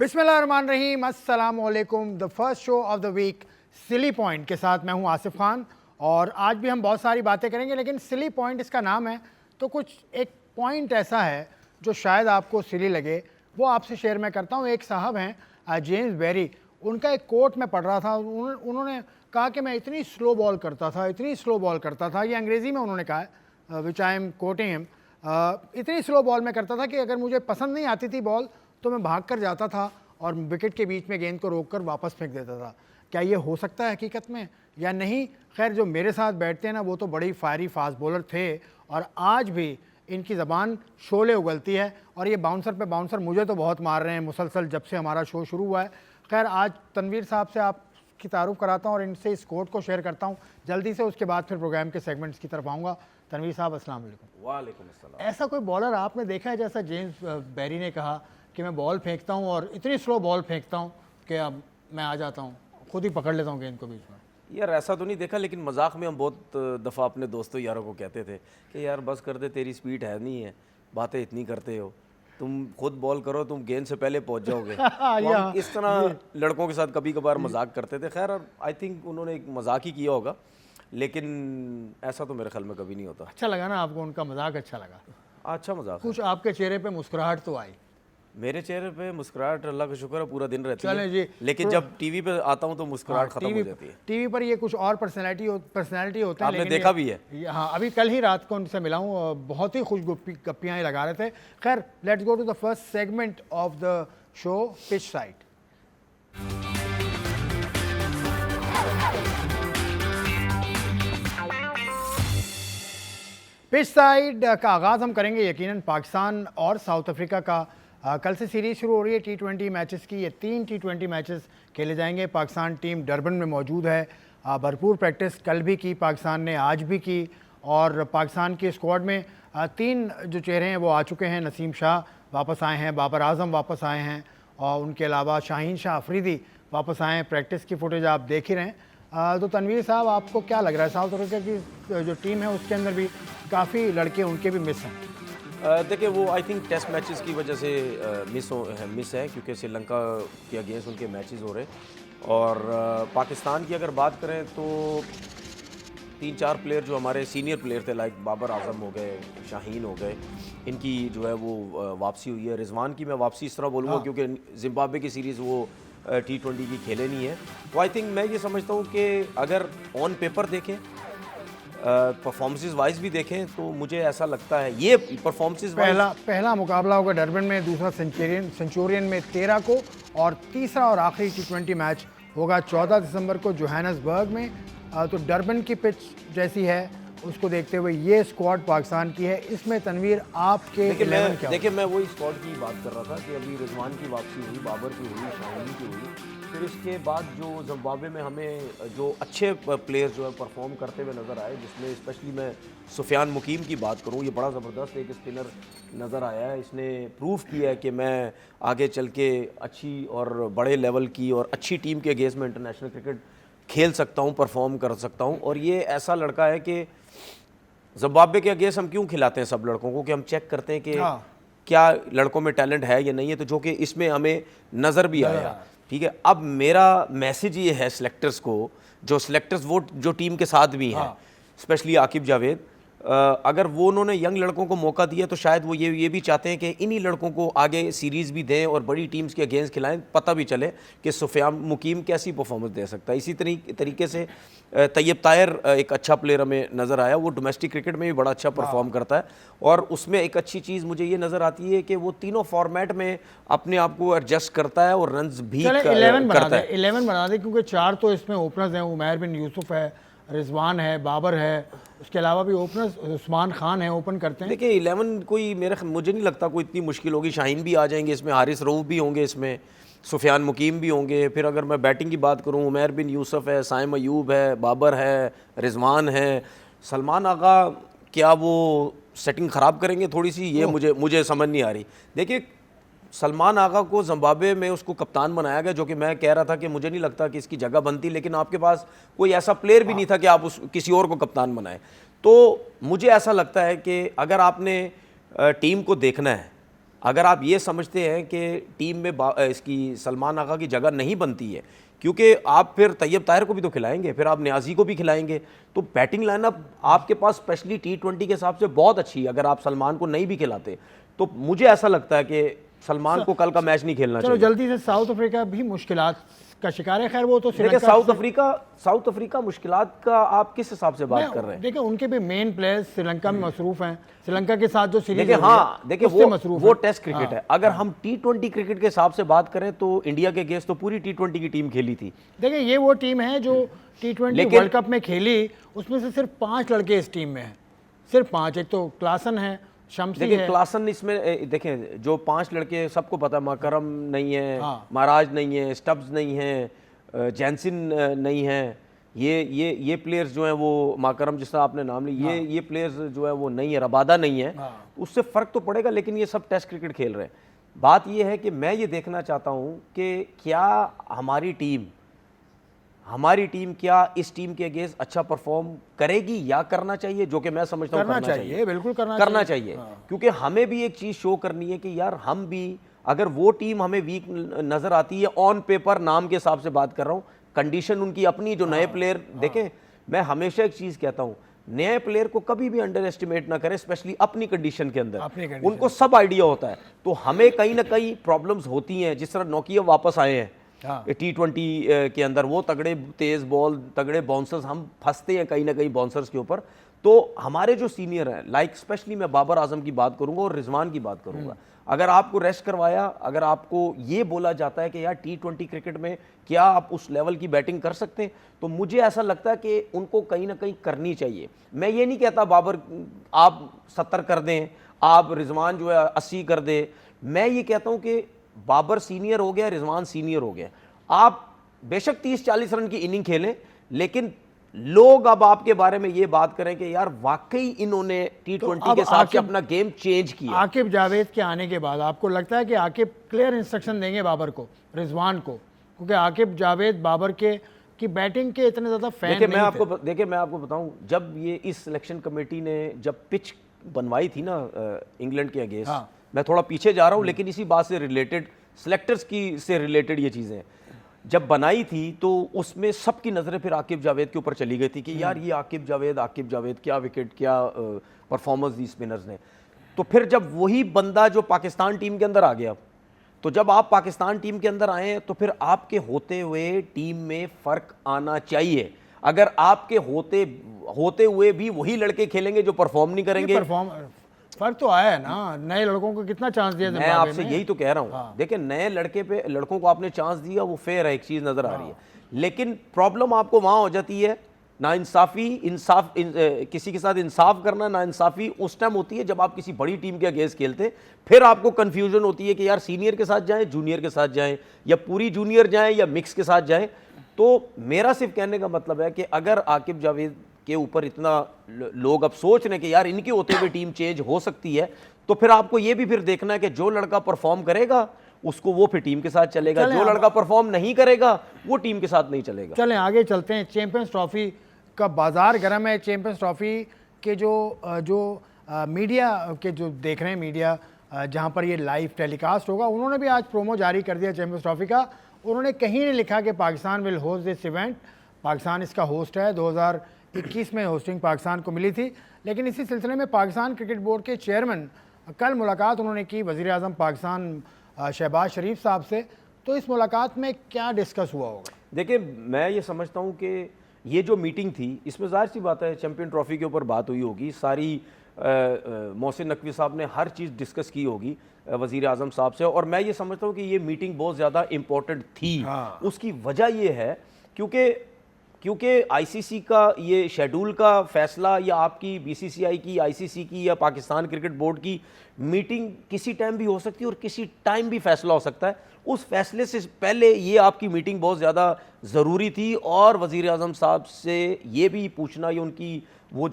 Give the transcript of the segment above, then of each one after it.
बिस्मिल्लाहिर्रहमानिर्रहीम, अस्सलाम वालेकुम। The first show of the week silly point के साथ मैं हूं आसिफ खान और आज भी हम बहुत सारी बातें करेंगे, लेकिन सिली पॉइंट इसका नाम है तो कुछ एक पॉइंट ऐसा है जो शायद आपको सिली लगे, वो आपसे शेयर मैं करता हूं। एक साहब हैं जेम्स बेरी, उनका एक कोट मैं पढ़ रहा था। उन्होंने कहा कि मैं इतनी स्लो बॉल करता था, इतनी स्लो बॉल करता था, ये अंग्रेज़ी में उन्होंने कहा है, विच आई एम कोटिंग हिम। इतनी स्लो बॉल में करता था कि अगर मुझे पसंद नहीं आती थी बॉल तो मैं भाग कर जाता था और विकेट के बीच में गेंद को रोककर वापस फेंक देता था। क्या ये हो सकता है हकीकत में या नहीं? खैर, जो मेरे साथ बैठते हैं ना, वो तो बड़ी फायरी फास्ट बॉलर थे और आज भी इनकी ज़बान शोले उगलती है और ये बाउंसर पे बाउंसर मुझे तो बहुत मार रहे हैं मुसलसल जब से हमारा शो शुरू हुआ है। खैर, आज तनवीर साहब से आपकी तारुफ कराता हूँ और इनसे इस कोट को शेयर करता हूँ जल्दी से, उसके बाद फिर प्रोग्राम के सेगमेंट्स की तरफ आऊँगा। तनवीर साहब, अस्सलाम वालेकुम। वालेकुम अस्सलाम। ऐसा कोई बॉलर आपने देखा है जैसा जेम्स बेरी ने कहा कि मैं बॉल फेंकता हूँ और इतनी स्लो बॉल फेंकता हूँ कि अब मैं आ जाता हूँ, खुद ही पकड़ लेता हूँ गेंद को बीच में? यार, ऐसा तो नहीं देखा, लेकिन मजाक में हम बहुत दफ़ा अपने दोस्तों यारों को कहते थे कि यार बस कर दे, तेरी स्पीड है नहीं है, बातें इतनी करते हो, तुम खुद बॉल करो, तुम गेंद से पहले पहुंच जाओगे। तो हम इस तरह लड़कों के साथ कभी कभार मजाक करते थे। खैर, आई थिंक उन्होंने एक मजाक ही किया होगा, लेकिन ऐसा तो मेरे ख्याल में कभी नहीं होता। अच्छा लगा ना आपको उनका मजाक? अच्छा लगा, अच्छा मजाक। कुछ आपके चेहरे पे मुस्कुराहट तो आई? मेरे चेहरे पे मुस्कुराहट अल्लाह का शुक्र है पूरा दिन रहती चलें जी, है, लेकिन जब टीवी पे आता हूँ तो मुस्कुराहट खत्म हो जाती है। टीवी पर ये कुछ और पर्सनैलिटी होते हैं, आपने देखा भी है? हाँ, अभी कल ही रात को उनसे मिला हूँ, बहुत ही खुश गप्पियाँ लगा रहे थे। खैर, let's go to the first segment of the show, pitch side. Pitch side का आगाज़ हम करेंगे यकीनन पाकिस्तान और साउथ अफ्रीका का। कल से सीरीज़ शुरू हो रही है T20 मैचेस की। ये 3 T20 मैचेस खेले जाएंगे। पाकिस्तान टीम डरबन में मौजूद है। भरपूर प्रैक्टिस कल भी की पाकिस्तान ने, आज भी की, और पाकिस्तान के स्क्वाड में 3 जो चेहरे हैं वो आ चुके हैं। नसीम शाह वापस आए हैं, बाबर आजम वापस आए हैं और उनके अलावा शाहीन शाह अफरीदी वापस आए हैं। प्रैक्टिस की फुटेज आप देख ही रहे हैं। तो तनवीर साहब, आपको क्या लग रहा है, साउथ अफ्रीका की जो टीम है उसके अंदर भी काफ़ी लड़के उनके भी मिस हैं? देखिए, वो आई थिंक टेस्ट मैचेस की वजह से मिस है, क्योंकि श्रीलंका के अगेंस्ट उनके मैचेस हो रहे हैं। और पाकिस्तान की अगर बात करें तो 3-4 प्लेयर जो हमारे सीनियर प्लेयर थे, लाइक बाबर आजम हो गए, शाहीन हो गए, इनकी जो है वो वापसी हुई है। रिजवान की मैं वापसी इस तरह बोलूँगा क्योंकि जिम्बाब्वे की सीरीज़ वो T20 की खेले नहीं है। तो आई थिंक मैं ये समझता हूँ कि अगर ऑन पेपर देखें, परफॉर्मेंसेस वाइज भी देखें, तो मुझे ऐसा लगता है ये परफॉर्मेंसेस पहला मुकाबला होगा डरबन में, दूसरा सेंचुरियन में 13 को, और तीसरा और आखिरी T20 मैच होगा 14 दिसंबर को जोहान्सबर्ग में। तो डरबन की पिच जैसी है उसको देखते हुए ये स्क्वाड पाकिस्तान की है। इसमें तनवीर आपके देखिए, मैं वही स्क्वाड की बात कर रहा था कि अभी रिजवान की वापसी हुई, बाबर की हुई, शाहीन की हुई, फिर इसके बाद जो जिम्बाब्वे में हमें जो अच्छे प्लेयर्स जो है परफॉर्म करते हुए नज़र आए, जिसमें स्पेशली मैं सुफियान मुकीम की बात करूं, ये बड़ा ज़बरदस्त एक स्पिनर नज़र आया है। इसने प्रूव किया है कि मैं आगे चल के अच्छी और बड़े लेवल की और अच्छी टीम के अगेंस्ट में इंटरनेशनल क्रिकेट खेल सकता हूँ, परफॉर्म कर सकता हूँ। और ये ऐसा लड़का है कि जिम्बाब्वे के अगेंस्ट हम क्यों खिलाते हैं सब लड़कों को, कि हम चेक करते हैं कि क्या लड़कों में टैलेंट है या नहीं है, तो जो कि इसमें हमें नज़र भी आया। ठीक है, अब मेरा मैसेज ये है सिलेक्टर्स को, जो सिलेक्टर्स वो जो टीम के साथ भी हैं, स्पेशली आकिब जावेद, अगर वो उन्होंने यंग लड़कों को मौका दिया तो शायद वो ये भी चाहते हैं कि इन्हीं लड़कों को आगे सीरीज़ भी दें और बड़ी टीम्स के अगेंस्ट खिलाएं, पता भी चले कि सुफियान मुकीम कैसी परफॉर्मेंस दे सकता है। इसी तरीके से तैयब ताहिर एक अच्छा प्लेयर हमें नज़र आया, वो डोमेस्टिक क्रिकेट में भी बड़ा अच्छा परफॉर्म करता है और उसमें एक अच्छी चीज़ मुझे ये नज़र आती है कि वो तीनों फॉर्मेट में अपने आप को एडजस्ट करता है और रन्स भी करता है। 11 बना दे, क्योंकि 4 तो इसमें ओपनर्स हैं, उमैर बिन यूसुफ है, रिजवान है, बाबर है, उसके अलावा भी ओपनर्स उस्मान खान है, ओपन करते हैं। देखिए, 11 कोई मुझे नहीं लगता कोई इतनी मुश्किल होगी। शाहीन भी आ जाएंगे इसमें, हारिस रऊफ भी होंगे इसमें, सुफियान मुकीम भी होंगे। फिर अगर मैं बैटिंग की बात करूं, उमैर बिन यूसुफ है, साइम अयूब है, बाबर है, रिजवान है, सलमान आगा, क्या वो सेटिंग ख़राब करेंगे थोड़ी सी, ये मुझे समझ नहीं आ रही। देखिए, सलमान आगा को जिम्बाब्वे में उसको कप्तान बनाया गया, जो कि मैं कह रहा था कि मुझे नहीं लगता कि इसकी जगह बनती, लेकिन आपके पास कोई ऐसा प्लेयर भी नहीं था कि आप किसी और को कप्तान बनाएं। तो मुझे ऐसा लगता है कि अगर आपने टीम को देखना है अगर आप ये समझते हैं कि टीम में इसकी सलमान आगा की जगह नहीं बनती है, क्योंकि आप फिर तैयब ताहिर को भी तो खिलाएंगे, फिर आप नियाजी को भी खिलाएंगे, तो बैटिंग लाइनअप आपके पास स्पेशली T20 के हिसाब से बहुत अच्छी है। अगर आप सलमान को नहीं भी खिलाते तो मुझे ऐसा लगता है कि सलमान को कल का मैच नहीं खेलना चलो चाहिए। जल्दी से, साउथ अफ्रीका भी मुश्किलात का शिकार है, खैर वो तो देखिए साउथ अफ्रीका मुश्किलात का आप किस हिसाब से बात कर रहे हैं? देखिए उनके भी मेन प्लेयर्स श्रीलंका में मसरूफ हैं, श्रीलंका के साथ जो सीरीज देखिए हाँ, देखिए वो टेस्ट क्रिकेट है। अगर हाँ। हम T20 क्रिकेट के हिसाब से बात करें तो इंडिया के अगेंस्ट तो पूरी T20 की टीम खेली थी। देखिए ये वो टीम है जो T20 वर्ल्ड कप में खेली, उसमें से सिर्फ 5 लड़के इस टीम में हैं, सिर्फ 5। एक तो क्लासन है, शम्सी देखिए है, क्लासन इसमें देखें जो 5 लड़के सबको पता है, माकरम नहीं है, हाँ। महाराज नहीं है, स्टब्स नहीं है, जैनसिन नहीं है, ये प्लेयर्स जो हैं वो, माकरम जिसका आपने नाम लिया, ये प्लेयर्स जो है वो नहीं है, रबादा नहीं है, उससे फ़र्क तो पड़ेगा, लेकिन ये सब टेस्ट क्रिकेट खेल रहे हैं। बात ये है कि मैं ये देखना चाहता हूँ कि क्या हमारी टीम क्या इस टीम के अगेंस्ट अच्छा परफॉर्म करेगी या करना चाहिए, जो कि मैं समझता हूँ करना चाहिए, बिल्कुल करना चाहिए। क्योंकि हमें भी एक चीज़ शो करनी है कि यार हम भी, अगर वो टीम हमें वीक नज़र आती है ऑन पेपर, नाम के हिसाब से बात कर रहा हूँ, कंडीशन उनकी अपनी, जो नए प्लेयर देखें, मैं हमेशा एक चीज़ कहता हूँ, नए प्लेयर को कभी भी अंडर एस्टिमेट ना करें, स्पेशली अपनी कंडीशन के अंदर। उनको सब आइडिया होता है, तो हमें कहीं ना कहीं प्रॉब्लम्स होती हैं। जिस तरह नोकिया वापस आए हैं T20 के अंदर, वो तगड़े तेज बॉल, तगड़े बाउंसर्स, हम फंसते हैं कहीं ना कहीं बाउंसर्स के ऊपर। तो हमारे जो सीनियर हैं, लाइक स्पेशली मैं बाबर आजम की बात करूंगा और रिजवान की बात करूंगा, अगर आपको रेस्ट करवाया, अगर आपको ये बोला जाता है कि यार T20 क्रिकेट में क्या आप उस लेवल की बैटिंग कर सकते हैं, तो मुझे ऐसा लगता है कि उनको कहीं ना कहीं करनी चाहिए। मैं ये नहीं कहता बाबर आप 70 कर दें, आप रिजवान जो है 80 कर दे, मैं ये कहता हूं कि बाबर सीनियर हो गया, रिजवान सीनियर हो गया, आप बेशक 30-40 रन की इनिंग खेलें, लेकिन लोग अब आपके बारे में ये बात करें कि यार वाकई इन्होंने T20 के साथ से अपना गेम चेंज किया। आकिब जावेद के आने के बाद आपको लगता है कि आकिब क्लियर इंस्ट्रक्शन देंगे बाबर को, रिजवान को? क्योंकि आकिब जावेद बाबर की बैटिंग के इतने ज़्यादा फैन नहीं थे। मैं आपको बताऊं, जब ये इस सिलेक्शन कमेटी ने जब पिच बनवाई थी ना इंग्लैंड के अगेंस्ट, मैं थोड़ा पीछे जा रहा हूं लेकिन इसी बात से रिलेटेड, सिलेक्टर्स की से रिलेटेड ये चीज़ें जब बनाई थी, तो उसमें सबकी नज़रें फिर आकिब जावेद के ऊपर चली गई थी कि यार ये आकिब जावेद क्या विकेट, क्या परफॉर्मेंस दी स्पिनर्स ने। तो फिर जब वही बंदा जो पाकिस्तान टीम के अंदर आ गया, तो जब आप पाकिस्तान टीम के अंदर आए तो फिर आपके होते हुए टीम में फ़र्क आना चाहिए। अगर आपके होते हुए भी वही लड़के खेलेंगे जो परफॉर्म नहीं करेंगे, फर्क तो आया है ना, नए लड़कों को कितना चांस दिया? मैं आपसे यही तो कह रहा हूँ। देखिए नए लड़कों को आपने चांस दिया, वो फेयर है, एक चीज़ नज़र आ रही है, लेकिन प्रॉब्लम आपको वहाँ हो जाती है किसी के साथ इंसाफ करना, ना इंसाफी उस टाइम होती है जब आप किसी बड़ी टीम के अगेंस्ट खेलते, फिर आपको कंफ्यूजन होती है कि यार सीनियर के साथ जाएं, जूनियर के साथ जाएं, या पूरी जूनियर जाएं या मिक्स के साथ जाएं। तो मेरा सिर्फ कहने का मतलब है कि अगर आकिब जावेद के ऊपर इतना लोग अब सोच रहे हैं कि यार इनके होते हुए टीम चेंज हो सकती है, तो फिर आपको ये भी फिर देखना है कि जो लड़का परफॉर्म करेगा उसको वो फिर टीम के साथ चलेगा, जो लड़का परफॉर्म नहीं करेगा वो टीम के साथ नहीं चलेगा। चलें आगे चलते हैं। चैंपियंस ट्रॉफी का बाजार गर्म है। चैंपियंस ट्रॉफी के जो मीडिया के जो देख रहे हैं, मीडिया जहां पर ये लाइव टेलीकास्ट होगा, उन्होंने भी आज प्रोमो जारी कर दिया चैंपियंस ट्रॉफी का। उन्होंने कहीं नहीं लिखा कि Pakistan will host this event, Pakistan इसका होस्ट है। 2021 में होस्टिंग पाकिस्तान को मिली थी, लेकिन इसी सिलसिले में पाकिस्तान क्रिकेट बोर्ड के चेयरमैन कल मुलाकात उन्होंने की वज़ीर आज़म पाकिस्तान शहबाज शरीफ साहब से। तो इस मुलाकात में क्या डिस्कस हुआ होगा? देखिए मैं ये समझता हूँ कि ये जो मीटिंग थी, इसमें जाहिर सी बात है चैंपियन ट्रॉफी के ऊपर बात हुई होगी, सारी मोहसिन नकवी साहब ने हर चीज़ डिस्कस की होगी वज़ीर आज़म साहब से, और मैं ये समझता हूँ कि ये मीटिंग बहुत ज़्यादा इम्पोर्टेंट थी। उसकी वजह ये है क्योंकि आईसीसी का ये शेड्यूल का फैसला, या आपकी बीसीसीआई की, आईसीसी की, या पाकिस्तान क्रिकेट बोर्ड की मीटिंग किसी टाइम भी हो सकती है और किसी टाइम भी फैसला हो सकता है। उस फैसले से पहले ये आपकी मीटिंग बहुत ज़्यादा ज़रूरी थी, और वज़ीर आज़म साहब से ये भी पूछना, ये उनकी वो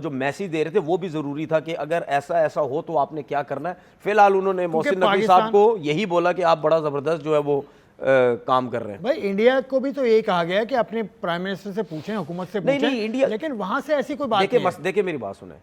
जो मैसेज दे रहे थे वो भी ज़रूरी था कि अगर ऐसा हो तो आपने क्या करना है। फिलहाल उन्होंने मोहसिन नकवी साहब को यही बोला कि आप बड़ा ज़बरदस्त जो है वो काम कर रहे हैं। भाई इंडिया को भी तो यही कहा गया है कि अपने प्राइम मिनिस्टर से पूछें, हुकूमत से पूछें। नहीं इंडिया, लेकिन वहां से ऐसी कोई बात नहीं है। देखिए मेरी बात सुने,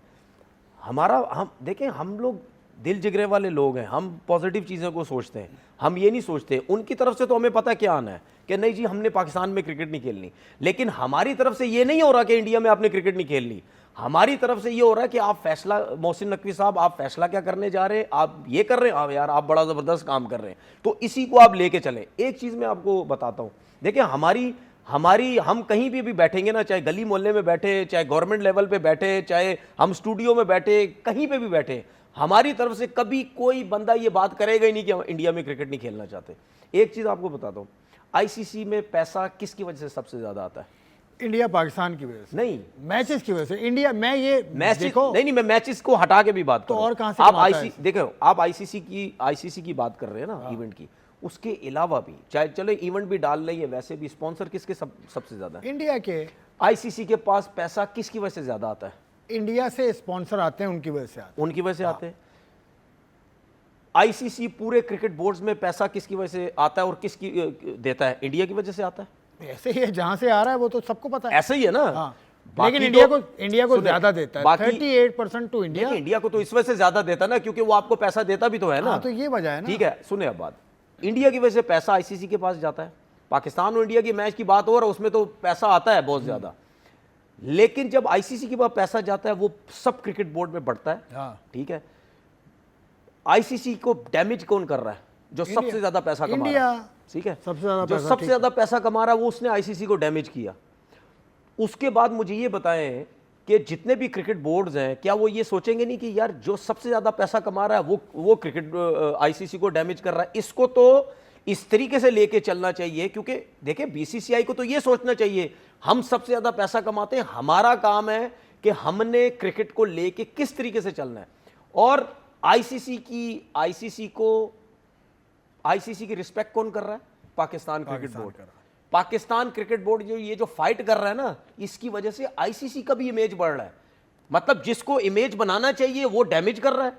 हम लोग दिल जिगरे वाले लोग हैं, हम पॉजिटिव चीज़ों को सोचते हैं, हम ये नहीं सोचते। उनकी तरफ से तो हमें पता क्या आना है कि नहीं जी हमने पाकिस्तान में क्रिकेट नहीं खेलनी, लेकिन हमारी तरफ से ये नहीं हो रहा कि इंडिया में आपने क्रिकेट नहीं खेलनी। हमारी तरफ से ये हो रहा है कि आप फैसला, मोहसिन नकवी साहब आप फैसला क्या करने जा रहे हैं, आप ये कर रहे हैं, आप यार आप बड़ा ज़बरदस्त काम कर रहे हैं, तो इसी को आप लेके चलें। एक चीज़ मैं आपको बताता हूँ, देखिए हमारी हम कहीं भी बैठेंगे ना, चाहे गली मोहल्ले में बैठे, चाहे गवर्नमेंट लेवल पे बैठे, चाहे हम स्टूडियो में बैठे, कहीं पे भी बैठे, हमारी तरफ से कभी कोई बंदा ये बात करेगा ही नहीं कि हम इंडिया में क्रिकेट नहीं खेलना चाहते। एक चीज़ आपको बताता हूँ, आईसीसी में पैसा किसकी वजह से सबसे ज़्यादा आता है? इंडिया पाकिस्तान की वजह से नहीं, मैचेस की वजह से। इंडिया मैं ये मैच देखो नहीं, मैं मैचेस को हटा के भी बात तो कर रहा और हूं। कहां से आप कमाता है? देखो आप आईसीसी की बात कर रहे हैं ना, इवेंट की, उसके अलावा भी चाहे चलो इवेंट भी डाल रही है, वैसे भी स्पॉन्सर किसके सबसे ज्यादा है? इंडिया के। आईसीसी के पास पैसा किसकी वजह से ज्यादा आता है? इंडिया से स्पॉन्सर आते हैं, उनकी वजह से आते हैं। उनकी वजह से आते हैं। आईसीसी पूरे क्रिकेट बोर्ड्स में पैसा किसकी वजह से आता है और किसकी देता है? इंडिया की वजह से आता है। ऐसे ही है, जहां से आ रहा है वो तो सबको पता है। ऐसे ही है ना। हाँ। बाकी लेकिन तो इंडिया को ज्यादा देता है, बाकी 38% टू इंडिया। इंडिया को तो इस वजह से ज्यादा देता है ना, क्योंकि वो आपको पैसा देता भी तो है ना। हाँ, तो ये वजह है ना। ठीक है, सुने अब बात, इंडिया की वजह से पैसा आईसीसी के पास जाता है। पाकिस्तान और इंडिया की मैच की बात हो रहा है, उसमें तो पैसा आता है बहुत ज्यादा, लेकिन जब आईसीसी के पास पैसा जाता है वो सब क्रिकेट बोर्ड में बढ़ता है। हाँ। ठीक है, आईसीसी को डैमेज कौन कर रहा है? जो सबसे ज्यादा पैसा कमा रहा है। ठीक है, सबसे ज्यादा जो पैसा, सबसे ज्यादा पैसा कमा रहा है वो उसने आईसीसी को डैमेज किया। उसके बाद मुझे ये बताएं कि जितने भी क्रिकेट बोर्ड्स हैं, क्या वो ये सोचेंगे नहीं कि यार जो सबसे ज्यादा पैसा कमा रहा है वो क्रिकेट आईसीसी को डैमेज कर रहा है? इसको तो इस तरीके से लेके चलना चाहिए, क्योंकि देखिए बीसीसीआई को तो ये सोचना चाहिए हम सबसे ज्यादा पैसा कमाते हैं, हमारा काम है कि हमने क्रिकेट को लेके किस तरीके से चलना है। और आईसीसी की रिस्पेक्ट कौन कर रहा है? Pakistan cricket board. Pakistan cricket board जो फाइट कर रहा है ना, इसकी वजह से आईसीसी का भी इमेज बढ़ रहा है। मतलब जिसको इमेज बनाना चाहिए वो डैमेज कर रहा है।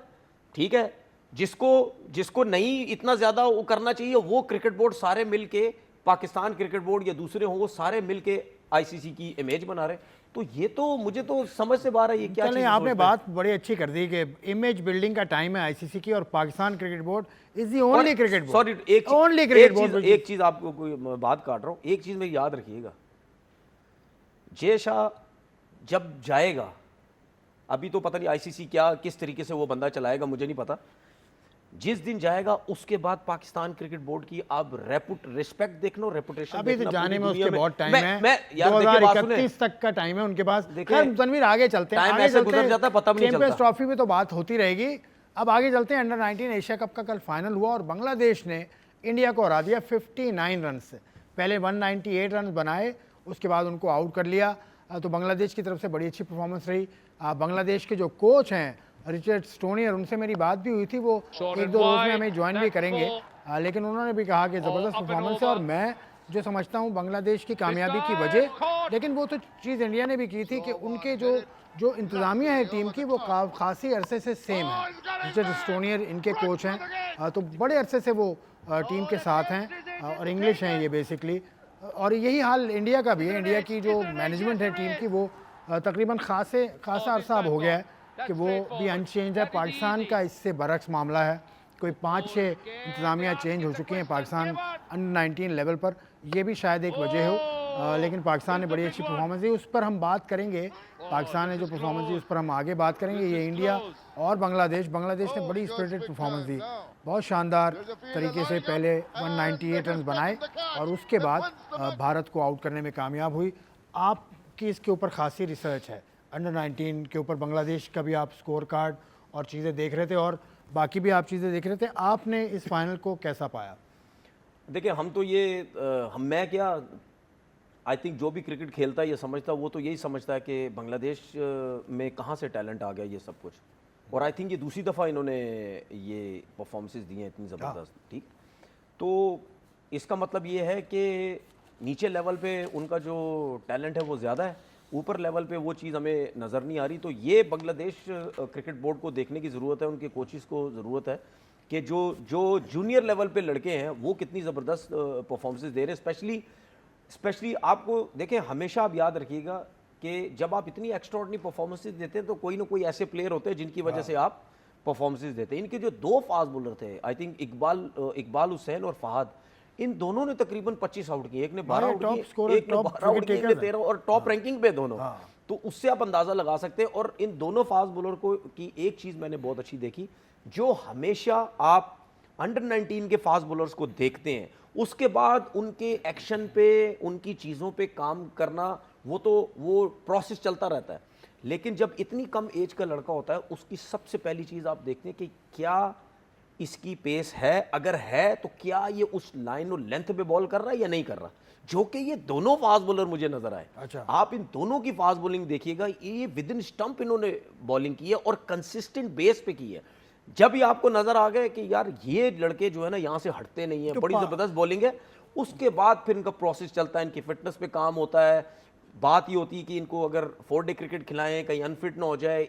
ठीक है, जिसको नहीं इतना ज्यादा वो करना चाहिए, वो क्रिकेट बोर्ड सारे मिलके, पाकिस्तान क्रिकेट बोर्ड या दूसरे हों, वो सारे मिलके आईसीसी की इमेज बना रहे। तो ये तो मुझे तो समझ से बाहर है, ये क्या चीज़ आपने बात बड़ी अच्छी कर दी कि इमेज बिल्डिंग का टाइम है आईसीसी की, और Pakistan cricket board is the only cricket board. Sorry, एक चीज आपको कोई बात काट रहा हूं, एक चीज मेरी याद रखिएगा, जय शाह जब जाएगा, अभी तो पता नहीं आईसीसी क्या किस तरीके से वो बंदा चलाएगा, मुझे नहीं पता, जिस दिन जाएगा उसके बाद पाकिस्तान क्रिकेट बोर्ड की आप रिस्पेक्ट देख लो, रेपुटेशन अभी तो जाने में उसके बहुत टाइम है। मैं यार 2031 तक का टाइम है उनके पास। खैर तनवीर आगे चलते हैं, आगे गुजर जाता है, पता भी नहीं चलता। चैंपियंस ट्रॉफी में तो बात होती रहेगी। अब आगे चलते हैं, अंडर 19 एशिया कप का कल फाइनल हुआ और बांग्लादेश ने इंडिया को हरा दिया 59 रन से। पहले 198 रन बनाए, उसके बाद उनको आउट कर लिया। तो बांग्लादेश की तरफ से बड़ी अच्छी परफॉर्मेंस रही। बांग्लादेश के जो कोच हैं रिचर्ड स्टोनियर, उनसे मेरी बात भी हुई थी, वो 1-2 रोज में हमें ज्वाइन भी करेंगे, लेकिन उन्होंने भी कहा कि ज़बरदस्त परफॉर्मेंस है। और मैं जो समझता हूँ बांग्लादेश की कामयाबी की वजह, लेकिन वो तो चीज़ इंडिया ने भी की थी कि उनके जो इंतज़ामिया है टीम की, वो खासी अरसे से सेम है। रिचर्ड स्टोनियर इनके कोच हैं, तो बड़े अरसे से वो टीम के साथ हैं और इंग्लिश हैं ये बेसिकली। और यही हाल इंडिया का भी है। इंडिया की जो मैनेजमेंट है टीम की, वो तकरीबन खासा अरसा अब हो गया है कि वो भी अनचेंज है। पाकिस्तान का इससे बरक्स मामला है, कोई 5-6 इंतज़ामिया चेंज हो चुकी हैं पाकिस्तान अंडर 19 लेवल पर, ये भी शायद एक वजह हो। लेकिन पाकिस्तान ने बड़ी अच्छी परफॉर्मेंस दी, उस पर हम बात करेंगे। पाकिस्तान ने जो परफॉर्मेंस दी उस पर हम आगे बात करेंगे। ये इंडिया और बांग्लादेश ने बड़ी स्पिरिटेड परफॉर्मेंस दी, बहुत शानदार तरीके से पहले 198 रन बनाए और उसके बाद भारत को आउट करने में कामयाब हुई। आपकी इसके ऊपर खासी रिसर्च है, अंडर 19 के ऊपर बांग्लादेश का भी आप स्कोर कार्ड और चीज़ें देख रहे थे और बाकी भी आप चीज़ें देख रहे थे, आपने इस फाइनल को कैसा पाया? देखिए हम तो ये मैं क्या, आई थिंक जो भी क्रिकेट खेलता है ये समझता है, वो तो यही समझता है कि बांग्लादेश में कहाँ से टैलेंट आ गया ये सब कुछ। और आई थिंक ये दूसरी दफ़ा इन्होंने ये परफॉर्मेंसेस दी हैं इतनी ज़बरदस्त। ठीक, तो इसका मतलब ये है कि नीचे लेवल पे उनका जो टैलेंट है वो ज़्यादा है, ऊपर लेवल पे वो चीज़ हमें नज़र नहीं आ रही। तो ये बांग्लादेश क्रिकेट बोर्ड को देखने की ज़रूरत है, उनके कोचिज़ को ज़रूरत है कि जो जूनियर लेवल पे लड़के हैं वो कितनी ज़बरदस्त परफॉर्मेंसेस दे रहे हैं। स्पेशली आपको देखें, हमेशा आप याद रखिएगा कि जब आप इतनी एक्स्ट्राऑर्डिनरी परफॉर्मेंसेस देते हैं तो कोई ना कोई ऐसे प्लेयर होते हैं जिनकी वजह से आप परफॉर्मेंसेस देते हैं। इनके जो दो फास्ट बॉलर थे, आई थिंक इकबाल हुसैन और फहद, इन दोनों ने तकरीबन 25 आउट किए, एक ने 12 आउट किए, एक ने 12 आउट किए, एक ने 13 और टॉप रैंकिंग पे दोनों। तो उससे आप अंदाजा लगा सकते हैं। और इन दोनों फास्ट बॉलर को की एक चीज मैंने बहुत अच्छी देखी, जो हमेशा आप अंडर 19 के फास्ट बॉलर्स को देखते हैं, उसके बाद उनके एक्शन पे, उनकी चीज़ों पे काम करना, वो प्रोसेस चलता रहता है। लेकिन जब इतनी कम एज का लड़का होता है, उसकी सबसे पहली चीज़ आप देखते हैं कि क्या इसकी पेस है, अगर है तो क्या ये उस लाइन और लेंथ पे बॉल कर रहा है या नहीं कर रहा, जो कि ये दोनों फास्ट बॉलर मुझे नजर आए। अच्छा। आप इन दोनों की फास्ट बॉलिंग देखिएगा, ये विद इन स्टंप इन्होंने बॉलिंग की है और कंसिस्टेंट बेस पे की है। जब ये आपको नजर आ गया कि यार ये लड़के जो है ना यहाँ से हटते नहीं है, तो बड़ी जबरदस्त बॉलिंग है, उसके बाद फिर इनका प्रोसेस चलता है, इनकी फिटनेस पे काम होता है। बात ये होती है कि इनको अगर 4 डे क्रिकेट खिलाएं, कहीं अनफिट ना हो जाए,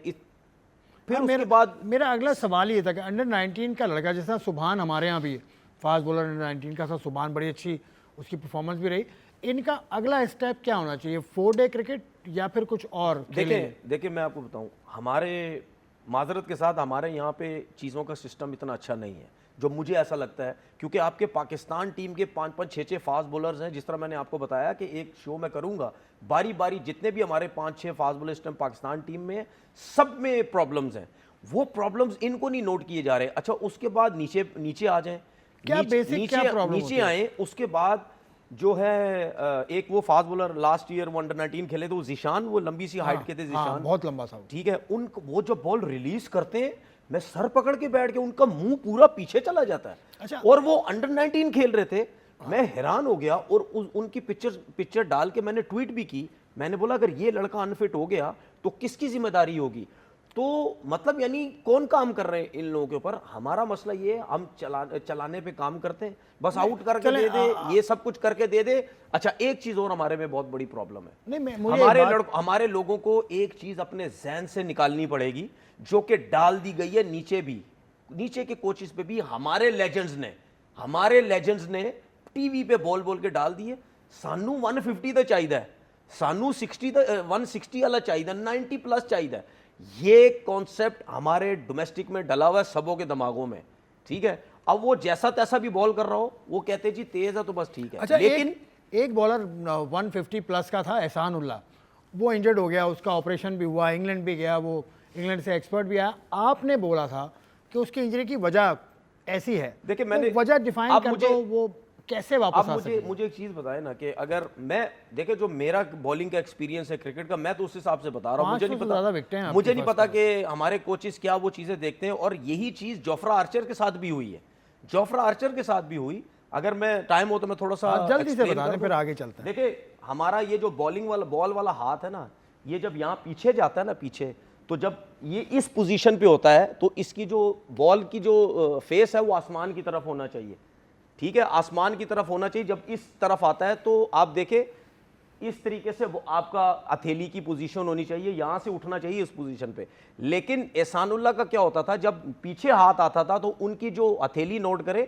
फिर उसके बाद मेरा अगला सवाल ये था कि अंडर 19 का लड़का, जैसा सुभान हमारे यहाँ भी है फास्ट बॉलर अंडर 19 का, सुभान बड़ी अच्छी उसकी परफॉर्मेंस भी रही, इनका अगला स्टेप क्या होना चाहिए, 4 डे क्रिकेट या फिर कुछ और? देखिए मैं आपको बताऊं, हमारे माजरत के साथ हमारे यहाँ पे चीज़ों का सिस्टम इतना अच्छा नहीं है, जो मुझे ऐसा लगता है, क्योंकि आपके पाकिस्तान टीम के 5-5, 6-6 फास्ट बॉलर्स हैं। जिस तरह मैंने आपको बताया कि एक शो मैं करूंगा, बारी बारी जितने भी हमारे 5-6 फास्ट बॉलर इस टाइम पाकिस्तान टीम में है, सब में प्रॉब्लम्स हैं। वो प्रॉब्लम्स इनको नहीं नोट किए जा रहे। अच्छा, उसके बाद नीचे आ जाएं, क्या बेसिक क्या प्रॉब्लम नीचे आए, उसके बाद जो है एक वो फास्ट बॉलर लास्ट ईयर वो अंडर 19 खेले थे, वो जिशान, वो लंबी सी हाइट के थे जिशान, बहुत लंबा सा, ठीक है। उनको वो जब बॉल रिलीज करते हैं, मैं सर पकड़ के बैठ के, उनका मुंह पूरा पीछे चला जाता है। अच्छा। और वो अंडर 19 खेल रहे थे, मैं हैरान हो गया। और उनकी पिक्चर डाल के मैंने ट्वीट भी की। मैंने बोला अगर ये लड़का अनफिट हो गया तो किसकी जिम्मेदारी होगी? तो मतलब यानी कौन काम कर रहे हैं इन लोगों के ऊपर? हमारा मसला ये है, हम चलाने पे काम करते हैं, बस आउट करके दे दे, ये सब कुछ करके दे दे। अच्छा, एक चीज और हमारे में बहुत बड़ी प्रॉब्लम है, नहीं, हमारे लोगों को एक चीज अपने जहन से निकालनी पड़ेगी, जो कि डाल दी गई है नीचे भी, नीचे के कोचेस पे भी। हमारे लेजेंड्स ने टीवी पे बोल के डाल दिए, सानू 150 तो चाहिए, सानू 160 वाला चाहिए, 90 प्लस चाहिए। ये कॉन्सेप्ट हमारे डोमेस्टिक में डला हुआ है सबों के दिमागों में, ठीक है। अब वो जैसा तैसा भी बॉल कर रहा हो, वो कहते जी तेज है तो बस ठीक है। अच्छा, लेकिन एक बॉलर 150 प्लस का था, एहसान उल्लाह, वो इंजर्ड हो गया, उसका ऑपरेशन भी हुआ, इंग्लैंड भी गया, वो इंग्लैंड से एक्सपर्ट भी आया। आपने बोला था कि उसकी इंजरी की वजह ऐसी है। देखिए, मैंने वजह डिफाइन कर दो, वो कैसे वापस आ सके? मुझे एक चीज बताए ना कि अगर मैं देखे जो मेरा बॉलिंग का एक्सपीरियंस है क्रिकेट का, मैं तो उस हिसाब से बता रहा हूँ। मुझे नहीं पता कि हमारे कोचेस क्या वो चीजें देखते हैं। और यही चीज जोफ्रा आर्चर के साथ भी हुई है, जोफ्रा आर्चर के साथ भी हुई। अगर मैं टाइम हो तो मैं थोड़ा सा जल्दी से बता दें, फिर आगे चलते हैं। देखिए, हमारा ये जो बॉलिंग वाला बॉल वाला हाथ है ना, ये जब यहाँ पीछे जाता है ना, पीछे, तो जब ये इस पोजीशन पे होता है तो इसकी जो बॉल की जो फेस है वो आसमान की तरफ होना चाहिए, ठीक है, आसमान की तरफ होना चाहिए। जब इस तरफ आता है तो आप देखें इस तरीके से वो आपका हथेली की पोजीशन होनी चाहिए, यहां से उठना चाहिए इस पोजीशन पे। लेकिन एहसानुल्लाह का क्या होता था, जब पीछे हाथ आता था तो उनकी जो हथेली नोट करे,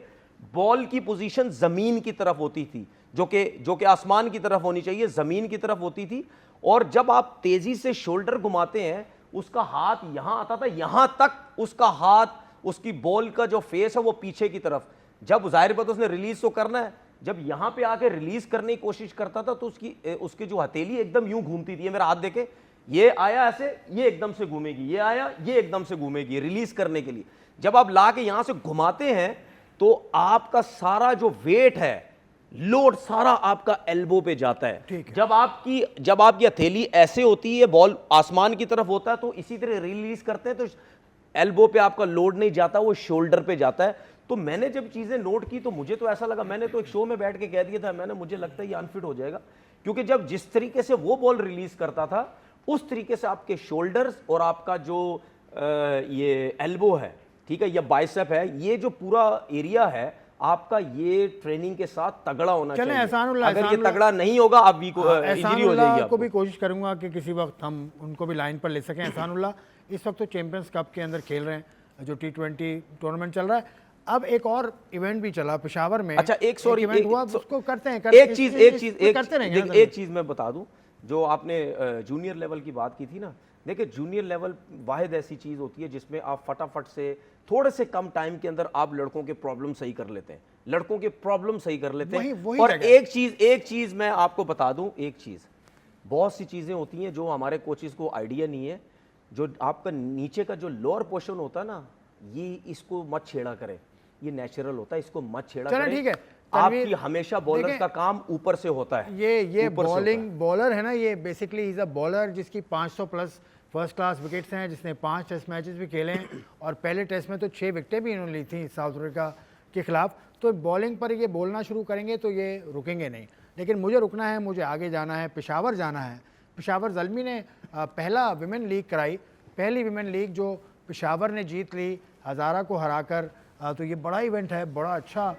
बॉल की पोजीशन जमीन की तरफ होती थी, जो कि आसमान की तरफ होनी चाहिए, जमीन की तरफ होती थी। और जब आप तेजी से शोल्डर घुमाते हैं, उसका हाथ यहां आता था, यहां तक उसका हाथ, उसकी बॉल का जो फेस है वो पीछे की तरफ। जब जाहिर बात उसने रिलीज तो करना है, जब यहां पे आके रिलीज करने की कोशिश करता था तो उसकी जो हथेली एकदम यूं घूमती थी। मेरा हाथ देखे, ये आया ऐसे, ये एकदम से घूमेगी, ये आया, ये एकदम से घूमेगी रिलीज करने के लिए। जब आप ला के यहां से घुमाते हैं तो आपका सारा जो वेट है, लोड सारा आपका एल्बो पे जाता है। जब आपकी हथेली ऐसे होती है, बॉल आसमान की तरफ होता है, तो इसी तरह रिलीज करते हैं तो एल्बो पे आपका लोड नहीं जाता, वो शोल्डर पे जाता है। तो मैंने जब चीजें नोट की तो मुझे तो ऐसा लगा, मैंने तो एक शो में बैठ के कह दिया था, मुझे लगता है ये अनफिट हो जाएगा, क्योंकि जब जिस तरीके से वो बॉल रिलीज करता था, उस तरीके से आपके शोल्डर्स और आपका जो ये एल्बो है, ठीक है, या बाइसेप है, ये जो पूरा एरिया है आपका, ये ट्रेनिंग के साथ तगड़ा होना चाहिए। अगर ये तगड़ा नहीं होगा, आप इंजरी हो जाएगी आपको। भी कोशिश करूंगा कि किसी वक्त हम उनको भी लाइन पर ले सकें। एहसानुल्लाह इस वक्त तो चैंपियंस कप के अंदर खेल रहे हैं, जो T20 टूर्नामेंट चल रहा है। अब एक और इवेंट भी चला पेशावर में। अच्छा, एक इवेंट हुआ, उसको करते हैं। एक चीज मैं बता दूं, जो आपने जूनियर लेवल की बात की थी ना, देखिए जूनियर लेवल वाहिद ऐसी चीज़ होती है जिसमें आप फटाफट से थोड़े से कम टाइम के अंदर आप लड़कों के प्रॉब्लम सही कर लेते हैं, लड़कों के प्रॉब्लम सही कर लेते हैं। वही और जगह। एक चीज़ मैं आपको बता दूं, एक चीज़, बहुत सी चीज़ें होती हैं जो हमारे कोचेस को आइडिया नहीं है। जो आपका नीचे का जो लोअर पोर्शन होता है ना, ये इसको मत छेड़ा करें, ये नेचुरल होता है, इसको मत छेड़ा चलो करें। ठीक है, आपकी हमेशा बॉलर देखें, का काम ऊपर से होता है। ये ऊपर से होता बॉलिंग बॉलर है ना, ये बेसिकली इज अ बॉलर जिसकी 500 प्लस फर्स्ट क्लास विकेट्स हैं, जिसने 5 टेस्ट मैचेस भी खेले हैं और पहले टेस्ट में तो 6 विकेटें भी इन्होंने ली थी साउथ अफ्रीका के खिलाफ। तो बॉलिंग पर ये बोलना शुरू करेंगे तो ये रुकेंगे नहीं, लेकिन मुझे रुकना है, मुझे आगे जाना है, पेशावर जाना है। पेशावर ज़ल्मी ने पहला विमेन लीग कराई, पहली विमेन लीग जो पेशावर ने जीत ली हज़ारा को हराकर। तो ये बड़ा इवेंट है, बड़ा अच्छा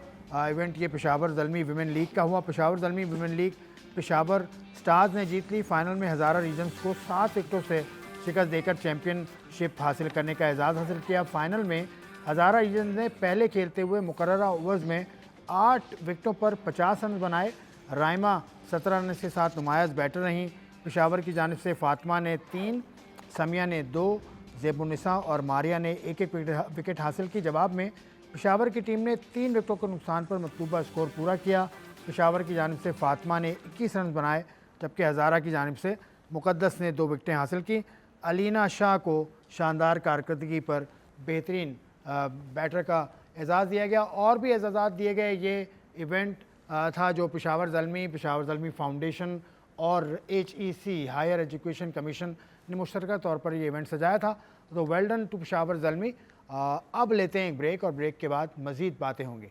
इवेंट ये पेशावर ज़ल्मी विमेन लीग का हुआ। Peshawar Zalmi women league Peshawar stars ने जीत ली। फाइनल में हज़ारा रीजन्स को 7 विकेटों से शिकस्त देकर चैंपियनशिप हासिल करने का एजाज़ हासिल किया। फाइनल में हज़ारा रीजन्स ने पहले खेलते हुए मुकर्ररा ओवर्स में 8 विकेटों पर 50 रन बनाए। राइमा 17 रन के साथ नुमायाज बैटर रहीं। पेशावर की जानिब से फातिमा ने 3, समिया ने 2, ज़ेबुन्निसा और मारिया ने एक विकेट हासिल की। जवाब में पेशावर की टीम ने 3 विकेटों के नुकसान पर मतलूबा स्कोर पूरा किया। पेशावर की जानिब से फातिमा ने 21 रन बनाए, जबकि हज़ारा की जानिब से मुक़द्दस ने 2 विकेटें हासिल की। अलीना शाह को शानदार कारकर्दगी पर बेहतरीन बैटर का एजाज़ दिया गया। और भी एजाज़ात दिए गए। ये इवेंट था जो पेशावर ज़ल्मी फाउंडेशन और HEC हायर एजुकेशन कमीशन ने मुश्तरका तौर पर ये इवेंट सजाया था। तो well done to Peshawar Zalmi. अब लेते हैं एक ब्रेक और ब्रेक के बाद मज़ीद बातें होंगी।